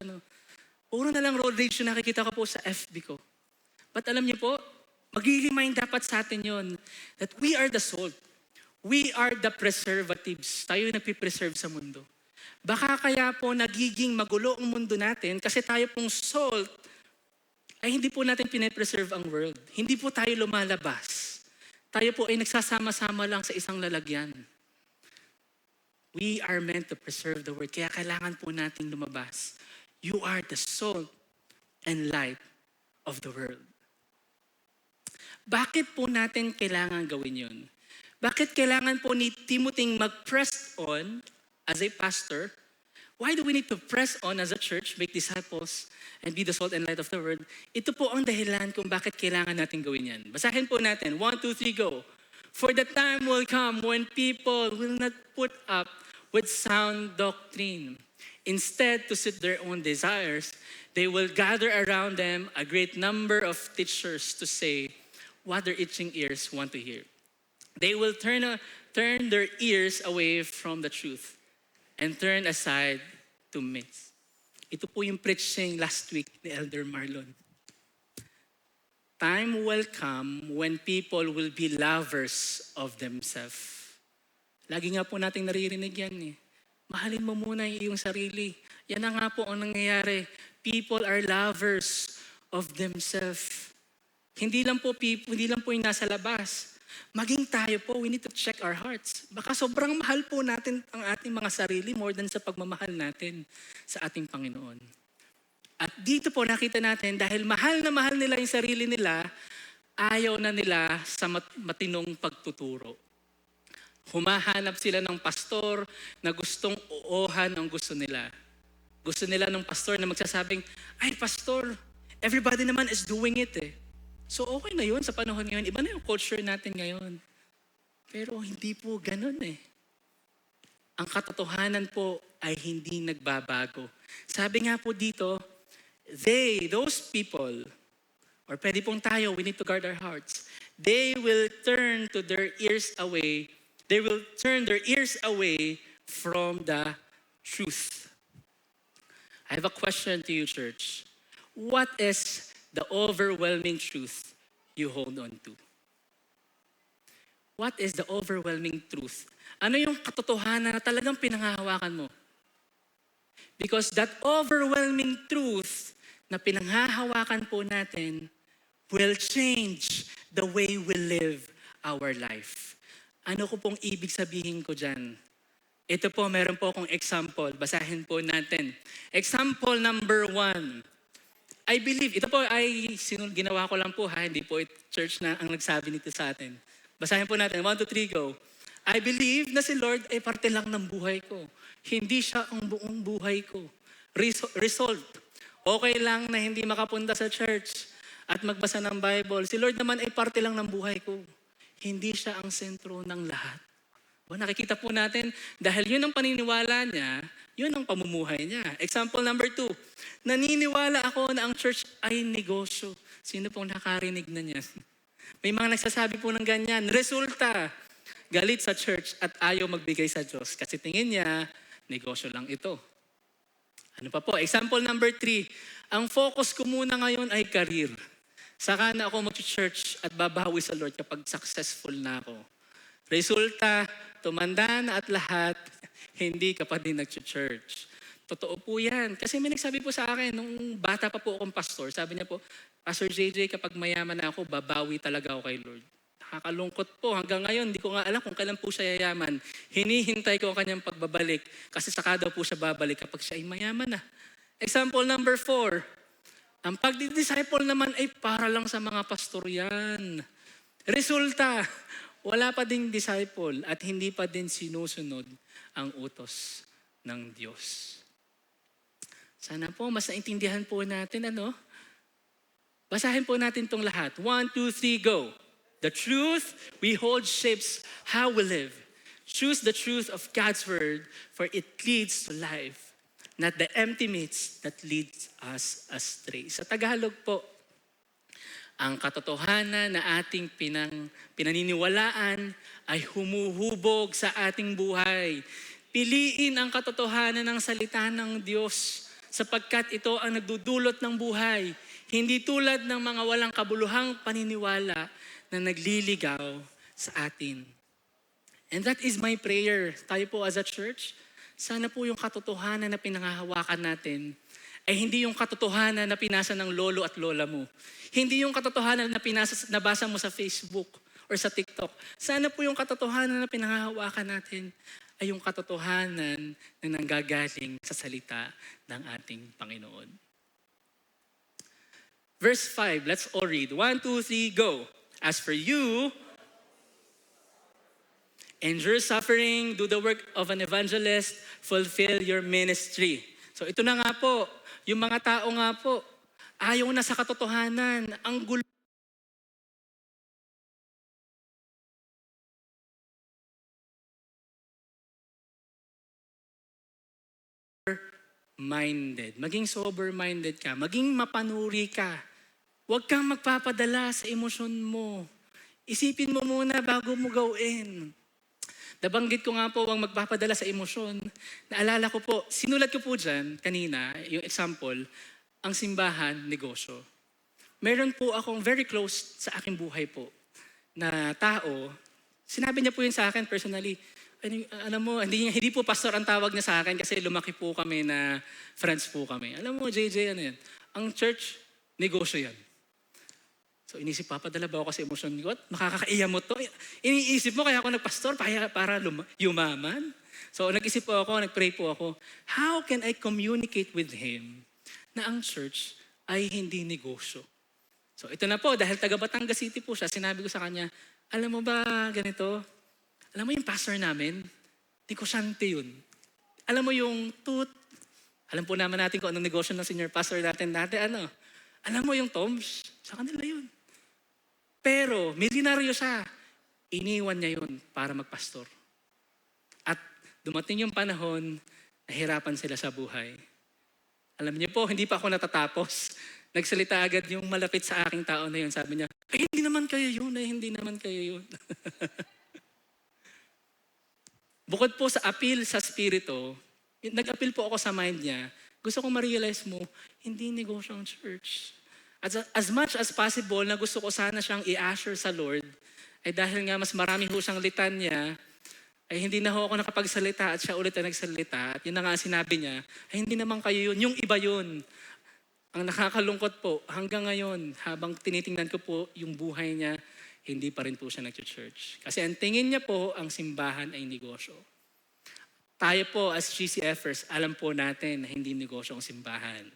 Puro na lang road rage yung nakikita ko po sa FB ko. But alam niyo po, mag-remind dapat sa atin yon that we are the salt. We are the preservatives. Tayo yung nagpipreserve sa mundo. Baka kaya po nagiging magulo ang mundo natin kasi tayo pong salt ay hindi po natin pinapreserve ang world. Hindi po tayo lumalabas. Tayo po ay nagsasama-sama lang sa isang lalagyan. We are meant to preserve the world. Kaya kailangan po natin lumabas. You are the salt and light of the world. Bakit po natin kailangan gawin yun? Bakit kailangan po ni Timothy mag-press on as a pastor? Why do we need to press on as a church, make disciples, and be the salt and light of the world? Ito po ang dahilan kung bakit kailangan natin gawin yan. Basahin po natin. 1, 2, 3, go. For the time will come when people will not put up with sound doctrine. Instead, to suit their own desires, they will gather around them a great number of teachers to say what their itching ears want to hear. They will turn their ears away from the truth and turn aside to myths. Ito po yung preaching last week ni Elder Marlon. Time will come when people will be lovers of themselves. Lagi nga po nating naririnig yan eh. Mahalin mo muna yung sarili. Yan na nga po ang nangyayari. People are lovers of themselves. Hindi lang po yung nasa labas. Maging tayo po, we need to check our hearts. Baka sobrang mahal po natin ang ating mga sarili more than sa pagmamahal natin sa ating Panginoon. At dito po nakita natin, dahil mahal na mahal nila yung sarili nila, ayaw na nila sa matinong pagtuturo. Humahanap sila ng pastor na gustong uuhan ang gusto nila. Gusto nila ng pastor na magsasabing, ay pastor, everybody naman is doing it eh. So okay na yun sa panahon ngayon. Iba na yung culture natin ngayon. Pero hindi po ganun eh. Ang katotohanan po ay hindi nagbabago. Sabi nga po dito, those people, or pwede pong tayo, we need to guard our hearts. They will turn their ears away from the truth. I have a question to you, church. What is the overwhelming truth you hold on to? What is the overwhelming truth? Ano yung katotohanan na talagang pinanghahawakan mo? Because that overwhelming truth na pinanghahawakan po natin will change the way we live our life. Ano ko pong ibig sabihin ko dyan? Ito po, meron po akong example. Basahin po natin. Example number 1. I believe, ito po ay ginawa ko lang po ha, hindi po church na ang nagsabi nito sa atin. Basahin po natin, 1, 2, 3, go. I believe na si Lord ay parte lang ng buhay ko. Hindi siya ang buong buhay ko. Result, okay lang na hindi makapunta sa church at magbasa ng Bible. Si Lord naman ay parte lang ng buhay ko. Hindi siya ang sentro ng lahat. O, nakikita po natin, dahil yun ang paniniwala niya, yun ang pamumuhay niya. Example number 2, naniniwala ako na ang church ay negosyo. Sino pong nakarinig na niyan? May mga nagsasabi po ng ganyan. Resulta, galit sa church at ayaw magbigay sa Diyos. Kasi tingin niya, negosyo lang ito. Ano pa po? Example number 3, ang focus ko muna ngayon ay career. Saka na ako mag-church at babawi sa Lord kapag successful na ako. Resulta, tumanda na at lahat, hindi ka pa din nag-church. Totoo po yan. Kasi may nagsabi po sa akin, nung bata pa po akong pastor, sabi niya po, Pastor JJ, kapag mayaman na ako, babawi talaga ako kay Lord. Nakakalungkot po. Hanggang ngayon, hindi ko nga alam kung kailan po siya yayaman. Hinihintay ko ang kanyang pagbabalik kasi saka daw po siya babalik kapag siya ay mayaman na. Example number 4, ang pagdidisciple naman ay para lang sa mga pastor yan. Resulta, wala pa ding disciple at hindi pa din sinusunod ang utos ng Diyos. Sana po, mas naintindihan po natin, ano? Basahin po natin itong lahat. 1, 2, 3, go. The truth we hold shapes how we live. Choose the truth of God's word, for it leads to life, not the empty myths that leads us astray. Sa Tagalog po, ang katotohanan na ating pinaniniwalaan ay humuhubog sa ating buhay. Piliin ang katotohanan ng salita ng Diyos sapagkat ito ang nagdudulot ng buhay. Hindi tulad ng mga walang kabuluhang paniniwala na nagliligaw sa atin. And that is my prayer. Tayo po as a church, sana po yung katotohanan na pinanghahawakan natin ay hindi yung katotohanan na pinasa ng lolo at lola mo. Hindi yung katotohanan na nabasa mo sa Facebook or sa TikTok. Sana po yung katotohanan na pinanghahawakan natin ay yung katotohanan na nanggagaling sa salita ng ating Panginoon. Verse 5, let's all read. 1, 2, 3, go. As for you, endure suffering, do the work of an evangelist, fulfill your ministry. So ito na nga po, yung mga tao nga po, ayaw na sa katotohanan, ang gulo. Minded. Maging sober-minded ka. Maging mapanuri ka. Huwag kang magpapadala sa emosyon mo. Isipin mo muna bago mo gawin. Nabanggit ko nga po ang magpapadala sa emosyon. Naalala ko po, sinulat ko po dyan kanina, yung example, ang simbahan, negosyo. Meron po akong very close sa aking buhay po na tao. Sinabi niya po yun sa akin personally. Alam mo, hindi po pastor ang tawag niya sa akin kasi lumaki po kami na friends po kami. Alam mo, JJ, ano yan? Ang church, negosyo yan. So inisip, papadala ba ako kasi emosyon ko? At makakaiya mo to. Iniisip mo, kaya ako nagpastor para yumaman. So nag-isip po ako, nag-pray po ako, how can I communicate with Him na ang church ay hindi negosyo? So ito na po, dahil taga Batangas City po siya, sinabi ko sa kanya, alam mo ba ganito? Alam mo yung pastor namin? Negosyante yun. Alam mo yung alam po naman natin kung anong negosyo ng senior pastor natin dati, alam mo yung Toms? Sa kanila yun. Pero, milyonaryo siya. Iniwan niya yun para magpastor. At dumating yung panahon, nahirapan sila sa buhay. Alam niyo po, hindi pa ako natatapos. Nagsalita agad yung malapit sa aking tao na yun. Sabi niya, hindi naman kayo yun, hindi naman kayo yun. Bukod po sa appeal sa spirito, nag-appeal po ako sa mind niya, gusto kong ma-realize mo, hindi negosyo ang church. As much as possible na gusto ko sana siyang i-usher sa Lord, ay dahil nga mas marami ho siyang litanya, ay hindi na ho ako nakapagsalita at siya ulit na nagsalita. At yun na nga sinabi niya, ay hindi naman kayo yun, yung iba yun. Ang nakakalungkot po, hanggang ngayon, habang tinitingnan ko po yung buhay niya, hindi pa rin po siya nag-church. Kasi ang tingin niya po, ang simbahan ay negosyo. Tayo po as GCFers, alam po natin na hindi negosyo ang simbahan.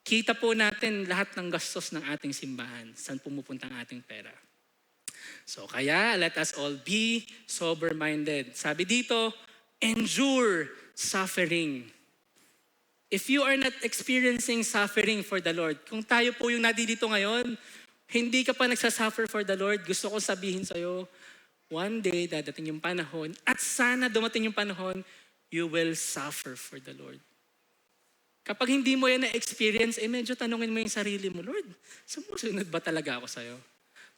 Kita po natin lahat ng gastos ng ating simbahan, saan pumupunta ang ating pera. So kaya, let us all be sober-minded. Sabi dito, endure suffering. If you are not experiencing suffering for the Lord, kung tayo po yung nadidito ngayon, hindi ka pa nagsasuffer for the Lord, gusto ko sabihin sa'yo, one day, dadating yung panahon, at sana dumating yung panahon, you will suffer for the Lord. Kapag hindi mo yan na-experience, medyo tanungin mo yung sarili mo, Lord, sumusunod ba talaga ako sa'yo?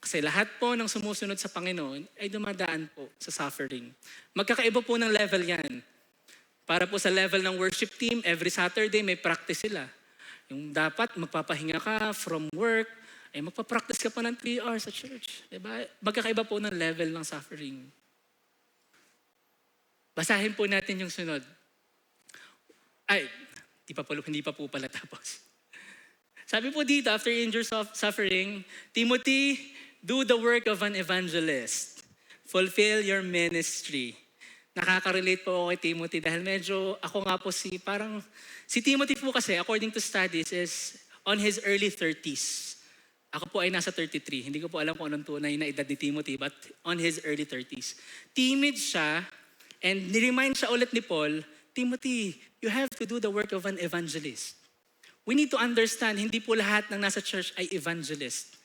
Kasi lahat po ng sumusunod sa Panginoon ay dumadaan po sa suffering. Magkakaiba po ng level yan. Para po sa level ng worship team, every Saturday may practice sila. Yung dapat magpapahinga ka from work, ay magpa-practice ka pa ng 3 hours sa church. Diba? Magkakaiba po ng level ng suffering. Basahin po natin yung sunod. Hindi pa po pala tapos. Sabi po dito, after injured suffering, Timothy, do the work of an evangelist. Fulfill your ministry. Nakaka-relate po ako kay Timothy dahil medyo ako nga po si Timothy po kasi, according to studies, is on his early 30s. Ako po ay nasa 33. Hindi ko po alam kung anong tunay na edad ni Timothy, but on his early 30s. Timid siya, and niremind siya ulit ni Paul, Timothy, you have to do the work of an evangelist. We need to understand, hindi po lahat ng nasa church ay evangelist.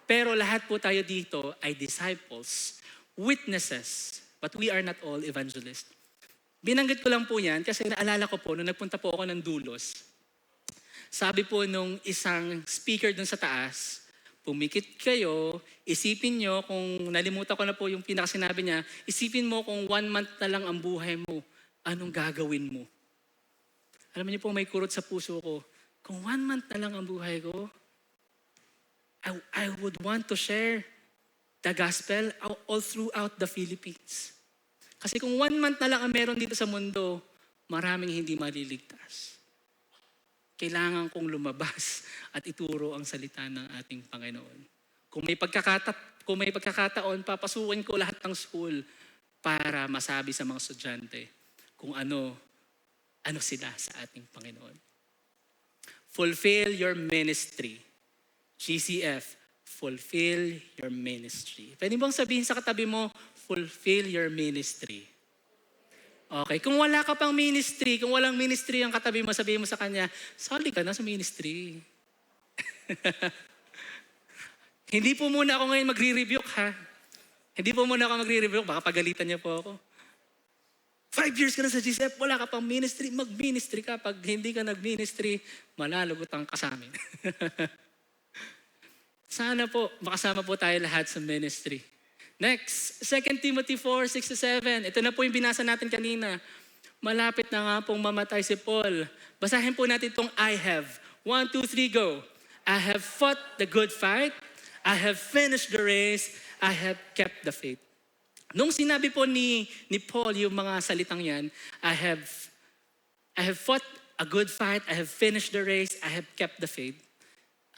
Pero lahat po tayo dito ay disciples, witnesses, but we are not all evangelists. Binanggit ko lang po yan kasi naalala ko po, nung nagpunta po ako ng Dulos, sabi po nung isang speaker dun sa taas, pumikit kayo, isipin nyo kung nalimutan ko na po yung pinakasinabi niya, isipin mo kung 1 month na lang ang buhay mo, anong gagawin mo? Alam niyo po, may kurot sa puso ko. Kung 1 month na lang ang buhay ko, I would want to share the gospel all throughout the Philippines. Kasi kung 1 month na lang ang meron dito sa mundo, maraming hindi maliligtas. Kailangan kong lumabas at ituro ang salita ng ating Panginoon. Kung may pagkakataon, papasukin ko lahat ng school para masabi sa mga estudyante kung ano sila sa ating Panginoon. Fulfill your ministry. GCF, fulfill your ministry. Pwede bang sabihin sa katabi mo, fulfill your ministry. Okay, kung wala ka pang ministry, kung walang ministry ang katabi mo, sabihin mo sa kanya, sali ka na sa ministry. Hindi po muna ako ngayon magre-rebuke ha. Hindi po muna ako magre-rebuke, baka pagalitan niya po ako. 5 years ka na sa GCF, wala ka pang ministry, mag-ministry ka. Pag hindi ka nag-ministry, malalagutan ka sa amin. Sana po, makasama po tayo lahat sa ministry. Next, 2 Timothy 4:6-7. Ito na po yung binasa natin kanina. Malapit na nga pong mamatay si Paul. Basahin po natin itong I have. 1, 2, 3, go. I have fought the good fight. I have finished the race. I have kept the faith. Nung sinabi po ni Paul yung mga salitang yan, I have fought a good fight. I have finished the race. I have kept the faith.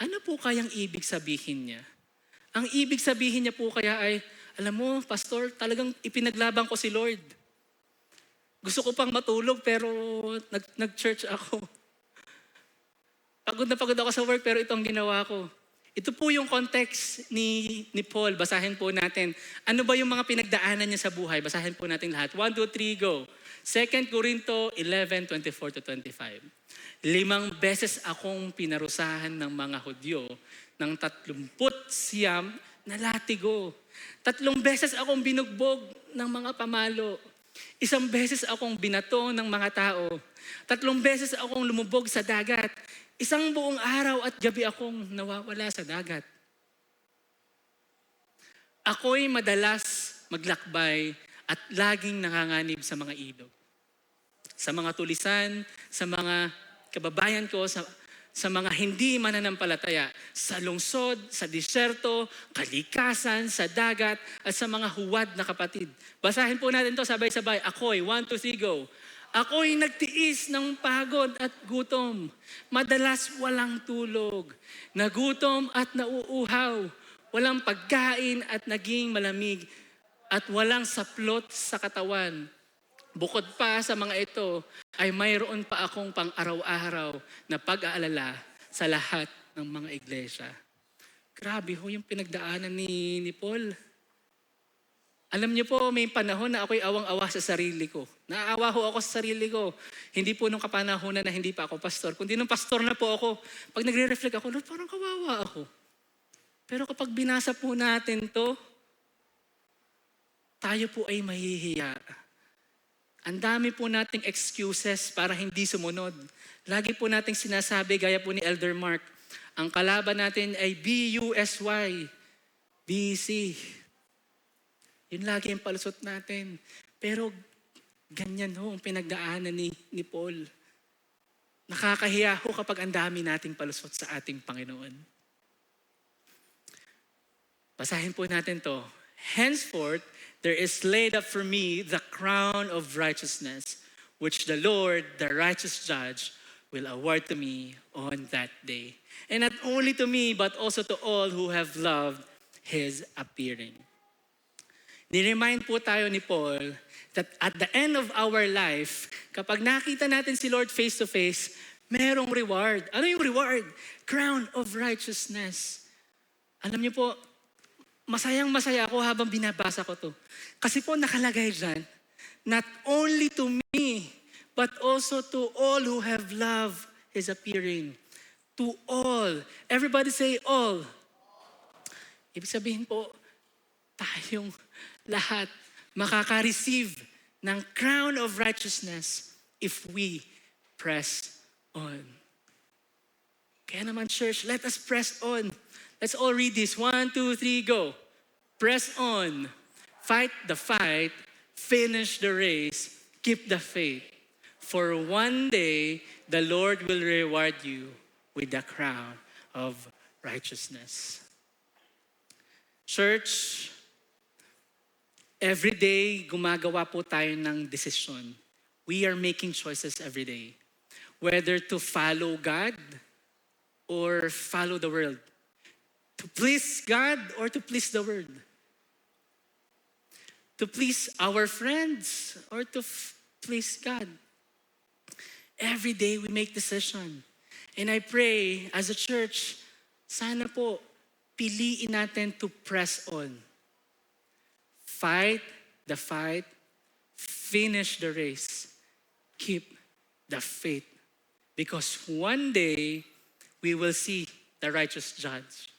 Ano po kayang ibig sabihin niya? Ang ibig sabihin niya po kaya ay, alam mo, Pastor, talagang ipinaglaban ko si Lord. Gusto ko pang matulog pero nag-church ako. Pagod na pagod ako sa work pero ito ang ginawa ko. Ito po yung context ni Paul. Basahin po natin. Ano ba yung mga pinagdaanan niya sa buhay? Basahin po natin lahat. 1, 2, 3, go. 2 Corinto 11:24-25. 5 beses akong pinarusahan ng mga Hudyo ng 39 na latigo. 3 beses akong binugbog ng mga pamalo. 1 beses akong binato ng mga tao. 3 beses akong lumubog sa dagat. 1 buong araw at gabi akong nawawala sa dagat. Ako'y madalas maglakbay at laging nanganganib sa mga ilog. Sa mga tulisan, sa mga kababayan ko, sa mga hindi mananampalataya, sa lungsod, sa disyerto, kalikasan, sa dagat, at sa mga huwad na kapatid. Basahin po natin to sabay-sabay. Ako'y, 1, 2, 3, go. Ako'y nagtiis ng pagod at gutom. Madalas walang tulog. Nagutom at nauuhaw. Walang pagkain at naging malamig. At walang saplot sa katawan. Bukod pa sa mga ito, ay mayroon pa akong pang-araw-araw na pag-aalala sa lahat ng mga iglesia. Grabe ho yung pinagdaanan ni Paul. Alam niyo po, may panahon na ako'y awang-awa sa sarili ko. Naaawa ho ako sa sarili ko. Hindi po nung kapanahonan na hindi pa ako pastor, kundi nung pastor na po ako. Pag nagre-reflect ako, Lord, parang kawawa ako. Pero kapag binasa po natin to, tayo po ay mahihiya. Ang dami po nating excuses para hindi sumunod. Lagi po nating sinasabi, gaya po ni Elder Mark, ang kalaban natin ay B-U-S-Y, B-C. Yun lagi ang palusot natin. Pero ganyan ho ang pinagdaanan ni Paul. Nakakahiya ho kapag ang dami nating palusot sa ating Panginoon. Basahin po natin to. Henceforth, there is laid up for me the crown of righteousness, which the Lord, the righteous judge, will award to me on that day. And not only to me, but also to all who have loved His appearing. Ni-remind po tayo ni Paul that at the end of our life, kapag nakita natin si Lord face to face, merong reward. Ano yung reward? Crown of righteousness. Alam niyo po, masayang-masaya ako habang binabasa ko to. Kasi po nakalagay dyan, not only to me, but also to all who have loved His appearing. To all. Everybody say all. Ibig sabihin po, tayong lahat makaka-receive ng crown of righteousness if we press on. Kaya naman, church, let us press on. Let's all read this. 1, 2, 3, go. Press on. Fight the fight. Finish the race. Keep the faith. For one day, the Lord will reward you with the crown of righteousness. Church, every day, gumagawa po tayo ng desisyon. We are making choices every day. Whether to follow God or follow the world. To please God or to please the world? To please our friends or to please God? Every day we make decision. And I pray as a church, sana po piliin natin to press on. Fight the fight, finish the race, keep the faith. Because one day we will see the righteous judge.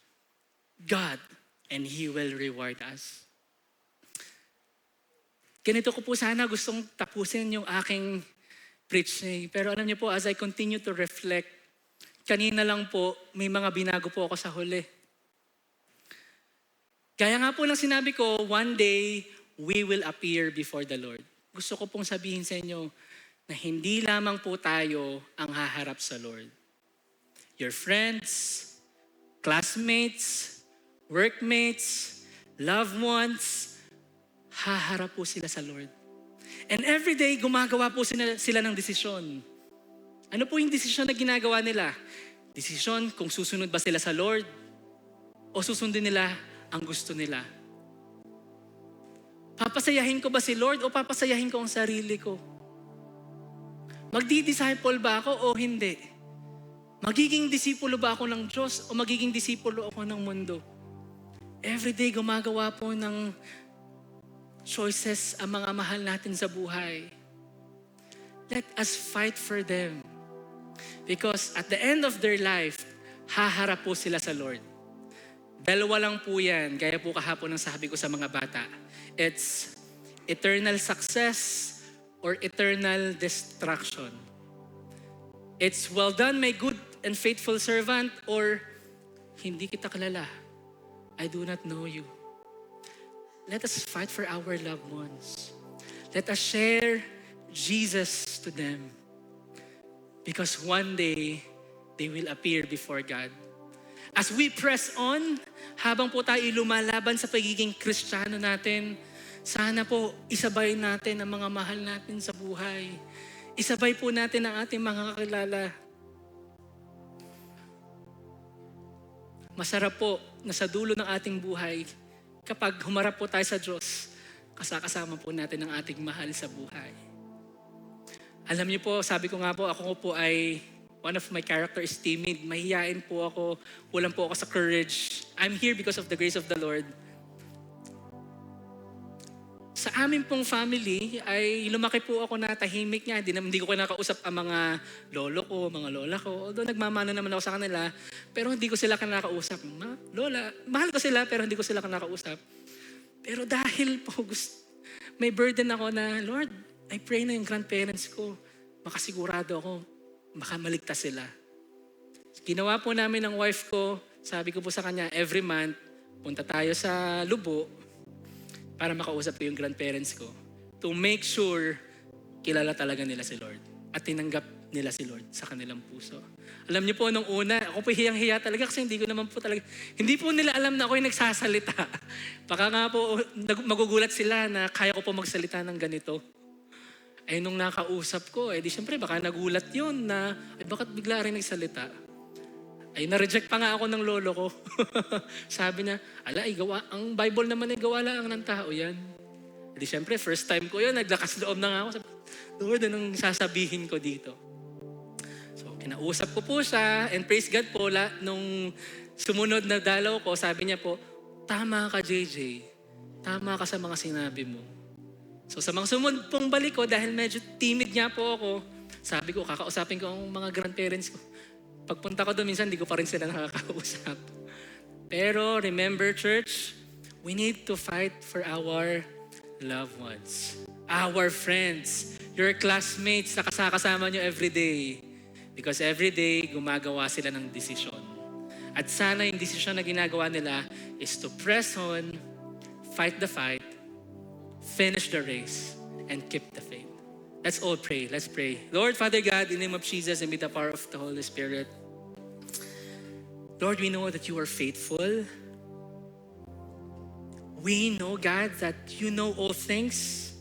God, and He will reward us. Ganito ko po sana gustong tapusin yung aking preaching. Pero alam niyo po, as I continue to reflect, kanina lang po, may mga binago po ako sa huli. Kaya nga po lang sinabi ko, one day, we will appear before the Lord. Gusto ko pong sabihin sa inyo na hindi lamang po tayo ang haharap sa Lord. Your friends, classmates, workmates, loved ones, haharap po sila sa Lord. And every day, gumagawa po sila ng desisyon. Ano po yung desisyon na ginagawa nila? Desisyon kung susunod ba sila sa Lord o susundin nila ang gusto nila. Papasayahin ko ba si Lord o papasayahin ko ang sarili ko? Magdi-disciple ba ako o hindi? Magiging disipulo ba ako ng Diyos o magiging disipulo ako ng mundo? Everyday gumagawa po ng choices ang mga mahal natin sa buhay. Let us fight for them. Because at the end of their life, haharap po sila sa Lord. Dalawa lang po yan, gaya po kahapon ng sabi ko sa mga bata. It's eternal success or eternal destruction. It's well done, my good and faithful servant, or hindi kita kilala. I do not know you. Let us fight for our loved ones. Let us share Jesus to them. Because one day, they will appear before God. As we press on, habang po tayo lumalaban sa pagiging Kristiyano natin, sana po isabay natin ang mga mahal natin sa buhay. Isabay po natin ang ating mga kakilala. Masarap po na sa dulo ng ating buhay, kapag humarap po tayo sa Diyos, kasama po natin ang ating mahal sa buhay. Alam niyo po, sabi ko nga po, ako po ay one of my character is timid. Mahihain po ako. Kulang po ako sa courage. I'm here because of the grace of the Lord. Sa amin pong family, ay lumaki po ako na tahimik nga. Hindi ko kinakausap ang mga lolo ko, mga lola ko. Although nagmamano naman ako sa kanila, pero hindi ko sila kinakausap. Lola, mahal ko sila, pero hindi ko sila kinakausap. Pero dahil po may burden ako na, Lord, I pray na yung grandparents ko, makasigurado ako, makamaligtas sila. Ginawa po namin ng wife ko, sabi ko po sa kanya, every month, punta tayo sa Lubo para makausap ko yung grandparents ko to make sure kilala talaga nila si Lord at tinanggap nila si Lord sa kanilang puso. Alam niyo po, nung una, ako po hiyang-hiya talaga kasi hindi po nila alam na ako yung nagsasalita. Baka nga po, magugulat sila na kaya ko po magsalita ng ganito. Ay nung nakausap ko, di syempre baka nagulat yun na, bakit bigla rin nagsalita? Ay na-reject pa nga ako ng lolo ko. Sabi niya, ang Bible naman ay gawa lang ng tao yan. Di syempre, first time ko yun, naglakas loob na nga ako. Sabi, Lord, anong sasabihin ko dito? So, kinausap ko po siya, and praise God po, nung sumunod na dalaw ko, sabi niya po, tama ka JJ, tama ka sa mga sinabi mo. So sa mga sumunod pong balik ko, dahil medyo timid nga po ako, sabi ko, kakausapin ko ang mga grandparents ko. Pagpunta ko doon, minsan hindi ko pa rin sila nakakausap. Pero remember, church, we need to fight for our loved ones, our friends, your classmates na kasama nyo everyday. Because everyday, gumagawa sila ng desisyon. At sana yung desisyon na ginagawa nila is to press on, fight the fight, finish the race, and keep the faith. Let's all pray. Let's pray. Lord, Father God, in the name of Jesus and with the power of the Holy Spirit, Lord, we know that you are faithful. We know, God, that you know all things.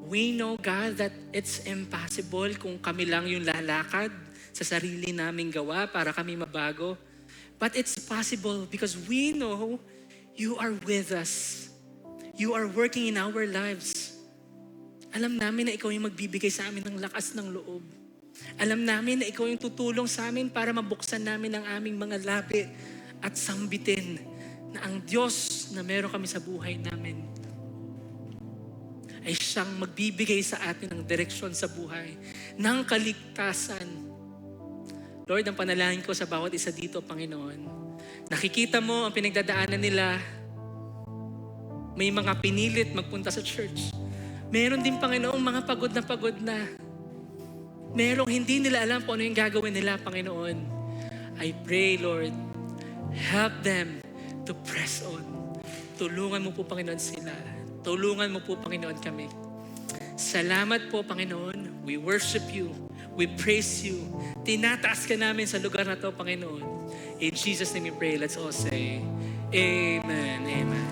We know, God, that it's impossible kung kami lang yung lalakad sa sarili naming gawa para kami mabago. But it's possible because we know you are with us. You are working in our lives. Alam namin na ikaw yung magbibigay sa amin ng lakas ng loob. Alam namin na ikaw yung tutulong sa amin para mabuksan namin ang aming mga labi at sambitin na ang Diyos na meron kami sa buhay namin ay siyang magbibigay sa atin ng direksyon sa buhay, ng kaligtasan. Lord, ang panalangin ko sa bawat isa dito, Panginoon, nakikita mo ang pinagdadaanan nila. May mga pinilit magpunta sa church. Meron din, Panginoon, mga pagod na. Merong hindi nila alam kung ano yung gagawin nila, Panginoon. I pray, Lord, help them to press on. Tulungan mo po, Panginoon, sila. Tulungan mo po, Panginoon, kami. Salamat po, Panginoon. We worship you. We praise you. Tinataas ka namin sa lugar na to, Panginoon. In Jesus' name we pray. Let's all say, Amen. Amen.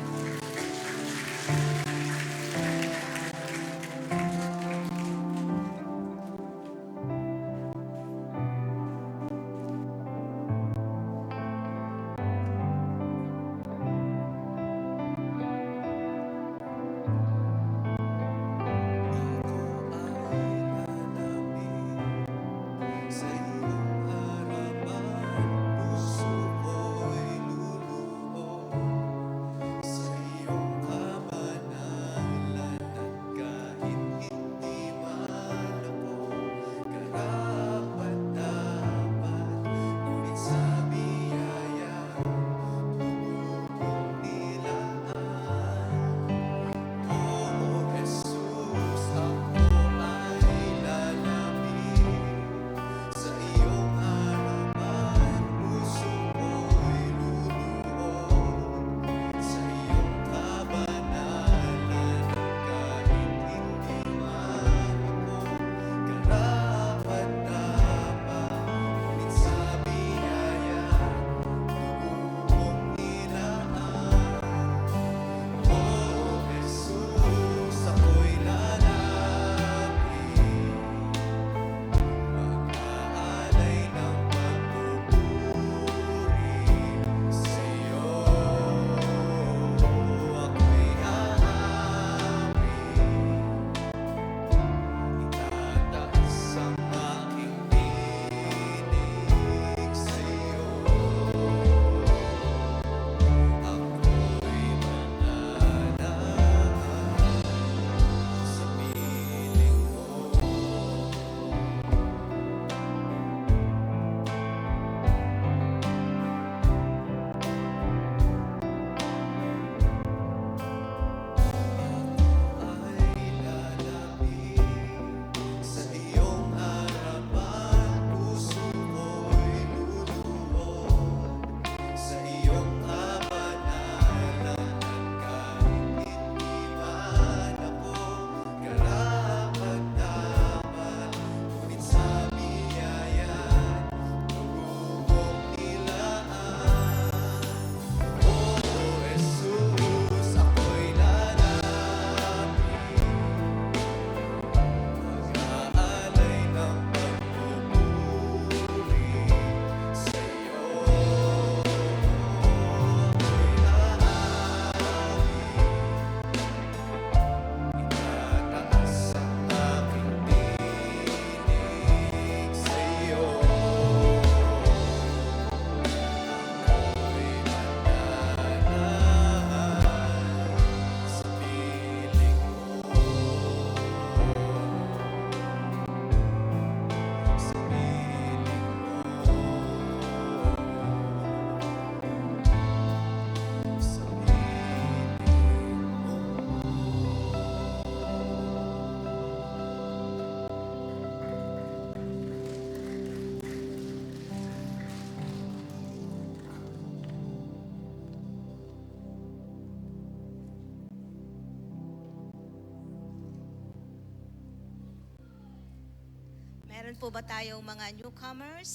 Meron po ba tayong mga newcomers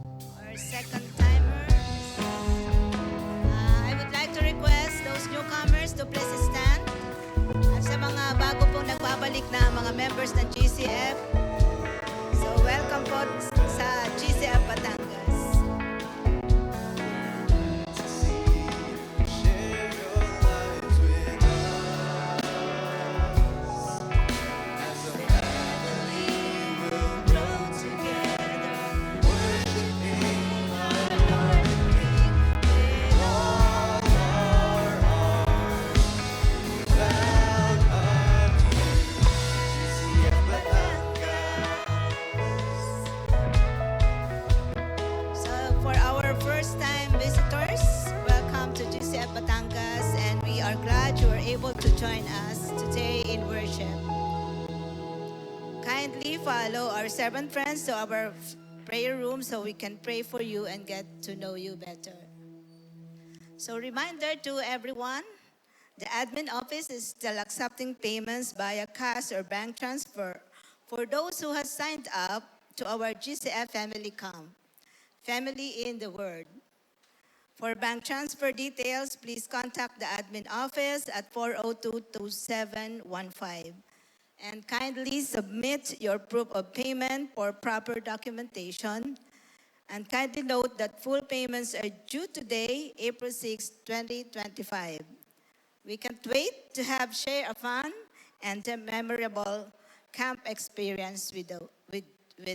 or second-timers? I would like to request those newcomers to please stand. At sa mga bago pong nagbabalik na mga members ng GCF, so welcome po sa GCF Batangas. Share your lives with us. As a family, we'll grow together, worshiping our Lord and King with all our hearts. We bow unto you, GCF Batangas. So for our first-time visitors, welcome to GCF Batangas, and we are glad you are able to join us today in worship. Kindly follow our servant friends to our prayer room so we can pray for you and get to know you better. So reminder to everyone, the admin office is still accepting payments via cash or bank transfer for those who have signed up to our GCF Family Camp, Family in the Word. For bank transfer details, please contact the admin office at 402-2715. And kindly submit your proof of payment for proper documentation. And kindly note that full payments are due today, April 6, 2025. We can't wait to have share a fun and a memorable camp experience with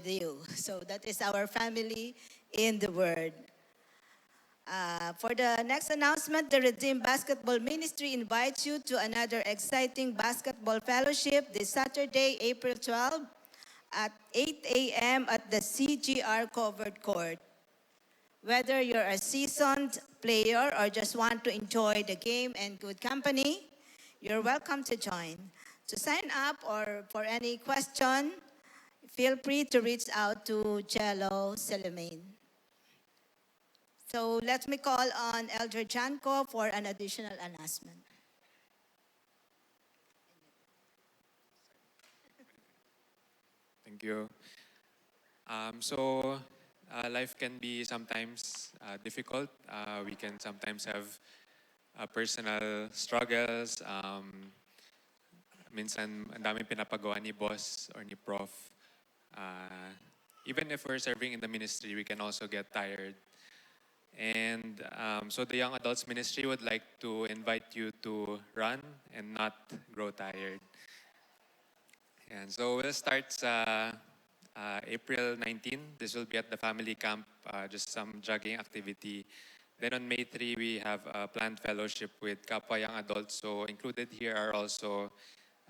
you. So that is our family in the Word. For the next announcement, the Redeemed Basketball Ministry invites you to another exciting basketball fellowship this Saturday, April 12, at 8 a.m. at the CGR Covered Court. Whether you're a seasoned player or just want to enjoy the game and good company, you're welcome to join. To sign up or for any question, feel free to reach out to Jello Selemin. So let me call on Elder Janko for an additional announcement. Thank you. Life can be sometimes difficult. We can sometimes have personal struggles. Minsan, ang daming pinapagawa ni boss or ni prof. Even if we're serving in the ministry, we can also get tired. And so the Young Adults Ministry would like to invite you to run and not grow tired. And so we'll start sa April 19. This will be at the family camp, just some jogging activity. Then on May 3, we have a planned fellowship with Kapwa Young Adults. So included here are also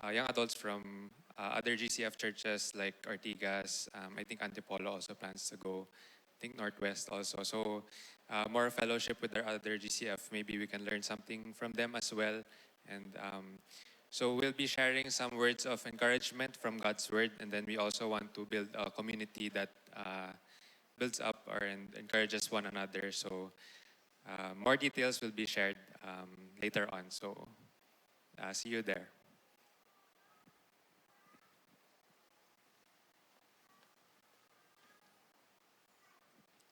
young adults from other GCF churches like Ortigas. I think Antipolo also plans to go. I think Northwest also. So more fellowship with our other GCF. Maybe we can learn something from them as well. And so we'll be sharing some words of encouragement from God's Word. And then we also want to build a community that builds up and encourages one another. So more details will be shared later on. So see you there.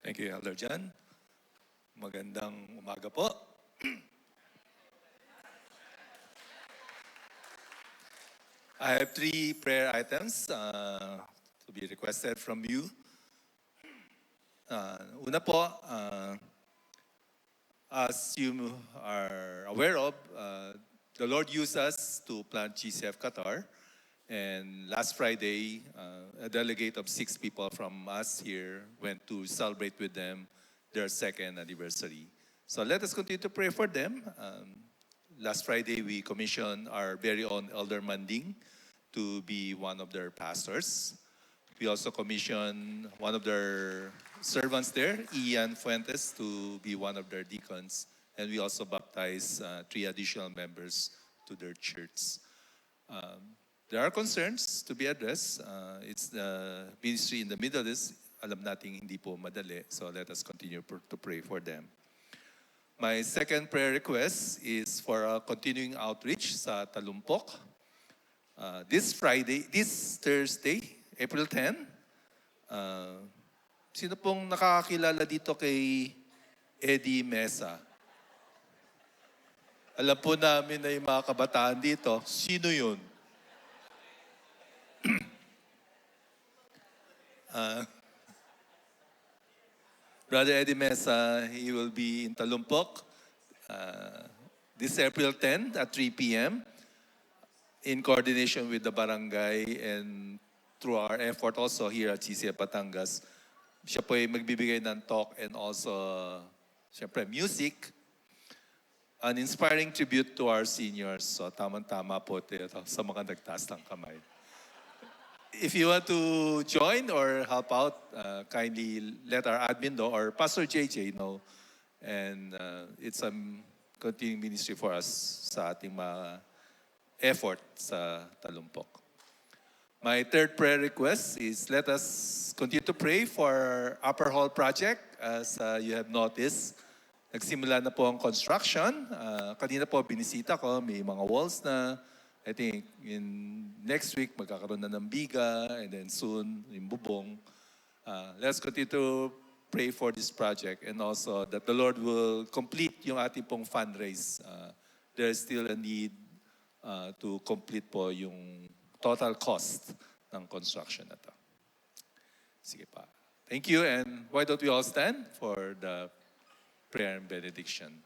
Thank you, Elder Jan. Magandang umaga po. I have 3 prayer items to be requested from you. Una po, as you are aware of, the Lord used us to plant GCF Qatar. And last Friday, a delegate of 6 people from us here went to celebrate with them their 2nd anniversary. So let us continue to pray for them. Last Friday, we commissioned our very own Elder Manding to be one of their pastors. We also commissioned one of their servants there, Ian Fuentes, to be one of their deacons. And we also baptized 3 additional members to their church. There are concerns to be addressed. It's the ministry in the Middle East. Alam nating hindi po madali. So let us continue to pray for them. My second prayer request is for a continuing outreach sa Talumpok. This Thursday, April 10, Sino pong nakakakilala dito kay Eddie Mesa? Alam po namin na yung mga kabataan dito. Sino yun? Brother Eddie Mesa, he will be in Talumpok this April 10 at 3 p.m. in coordination with the barangay and through our effort also here at GCF Batangas. Siya po ay magbibigay ng talk and also, siyempre, music. An inspiring tribute to our seniors. So, tamang-tama po ito sa mga nagtaas ng kamay. If you want to join or help out, kindly let our admin know or Pastor JJ know. And it's a continuing ministry for us sa ating mga effort sa Talumpok. My third prayer request is let us continue to pray for Upper Hall Project. As you have noticed, nagsimula na po ang construction. Kanina po binisita ko, may mga walls na. I think in next week magkakaroon na ng biga and then soon yung bubong. Let's continue to pray for this project and also that the Lord will complete yung ating pong fundraise. There is still a need to complete po yung total cost ng construction na to. Sige pa. Thank you, and why don't we all stand for the prayer and benediction.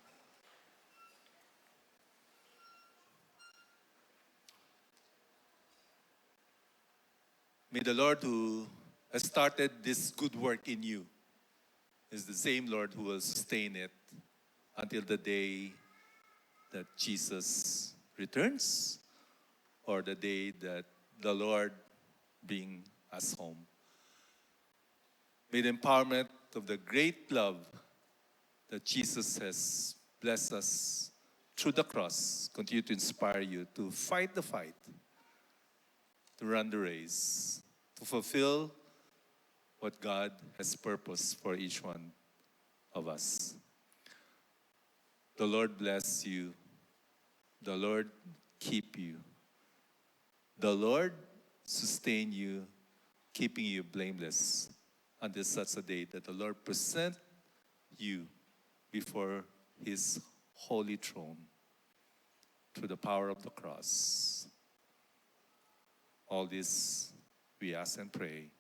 May the Lord who has started this good work in you is the same Lord who will sustain it until the day that Jesus returns or the day that the Lord bring us home. May the empowerment of the great love that Jesus has blessed us through the cross continue to inspire you to fight the fight, to run the race, to fulfill what God has purposed for each one of us. The Lord bless you. The Lord keep you. The Lord sustain you, keeping you blameless until such a day that the Lord present you before His holy throne through the power of the cross. All this we ask and pray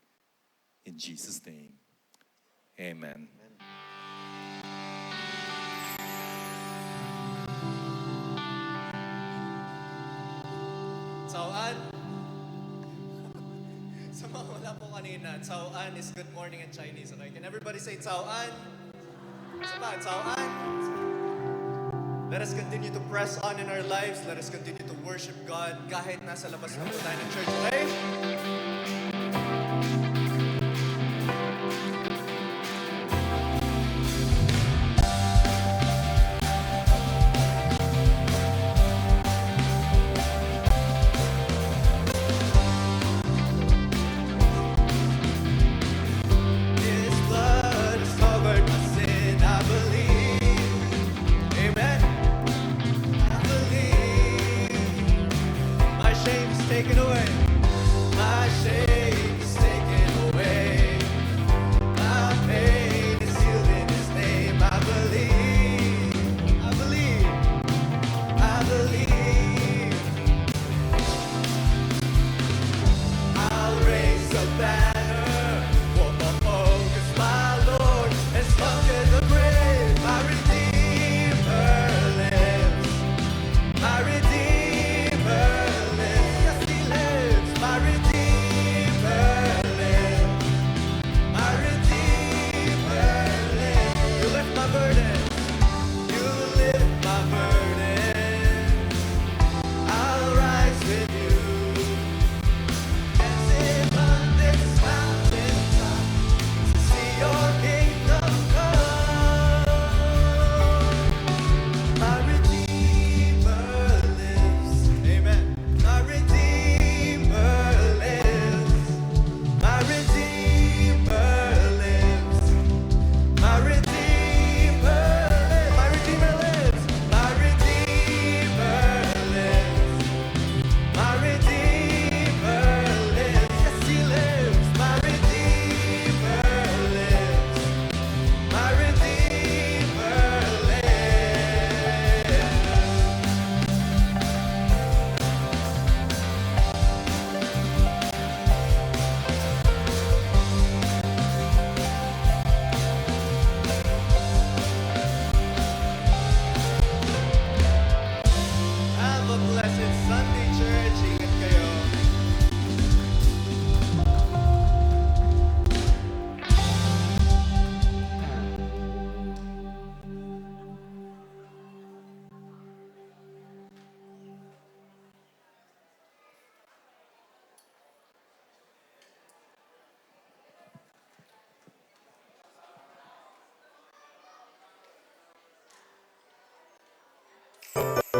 in Jesus' name. Amen. Tsawaan. Sa mga wala po kanina, tsawaan is good morning in Chinese. Okay? Can everybody say tsawaan? Isa pa, tsawaan. Let us continue to press on in our lives. Let us continue to worship God kahit nasa labas na po tayo ng church. Okay? His blood has covered my sin, I believe. Amen. I believe. My shame is taken away. My shame you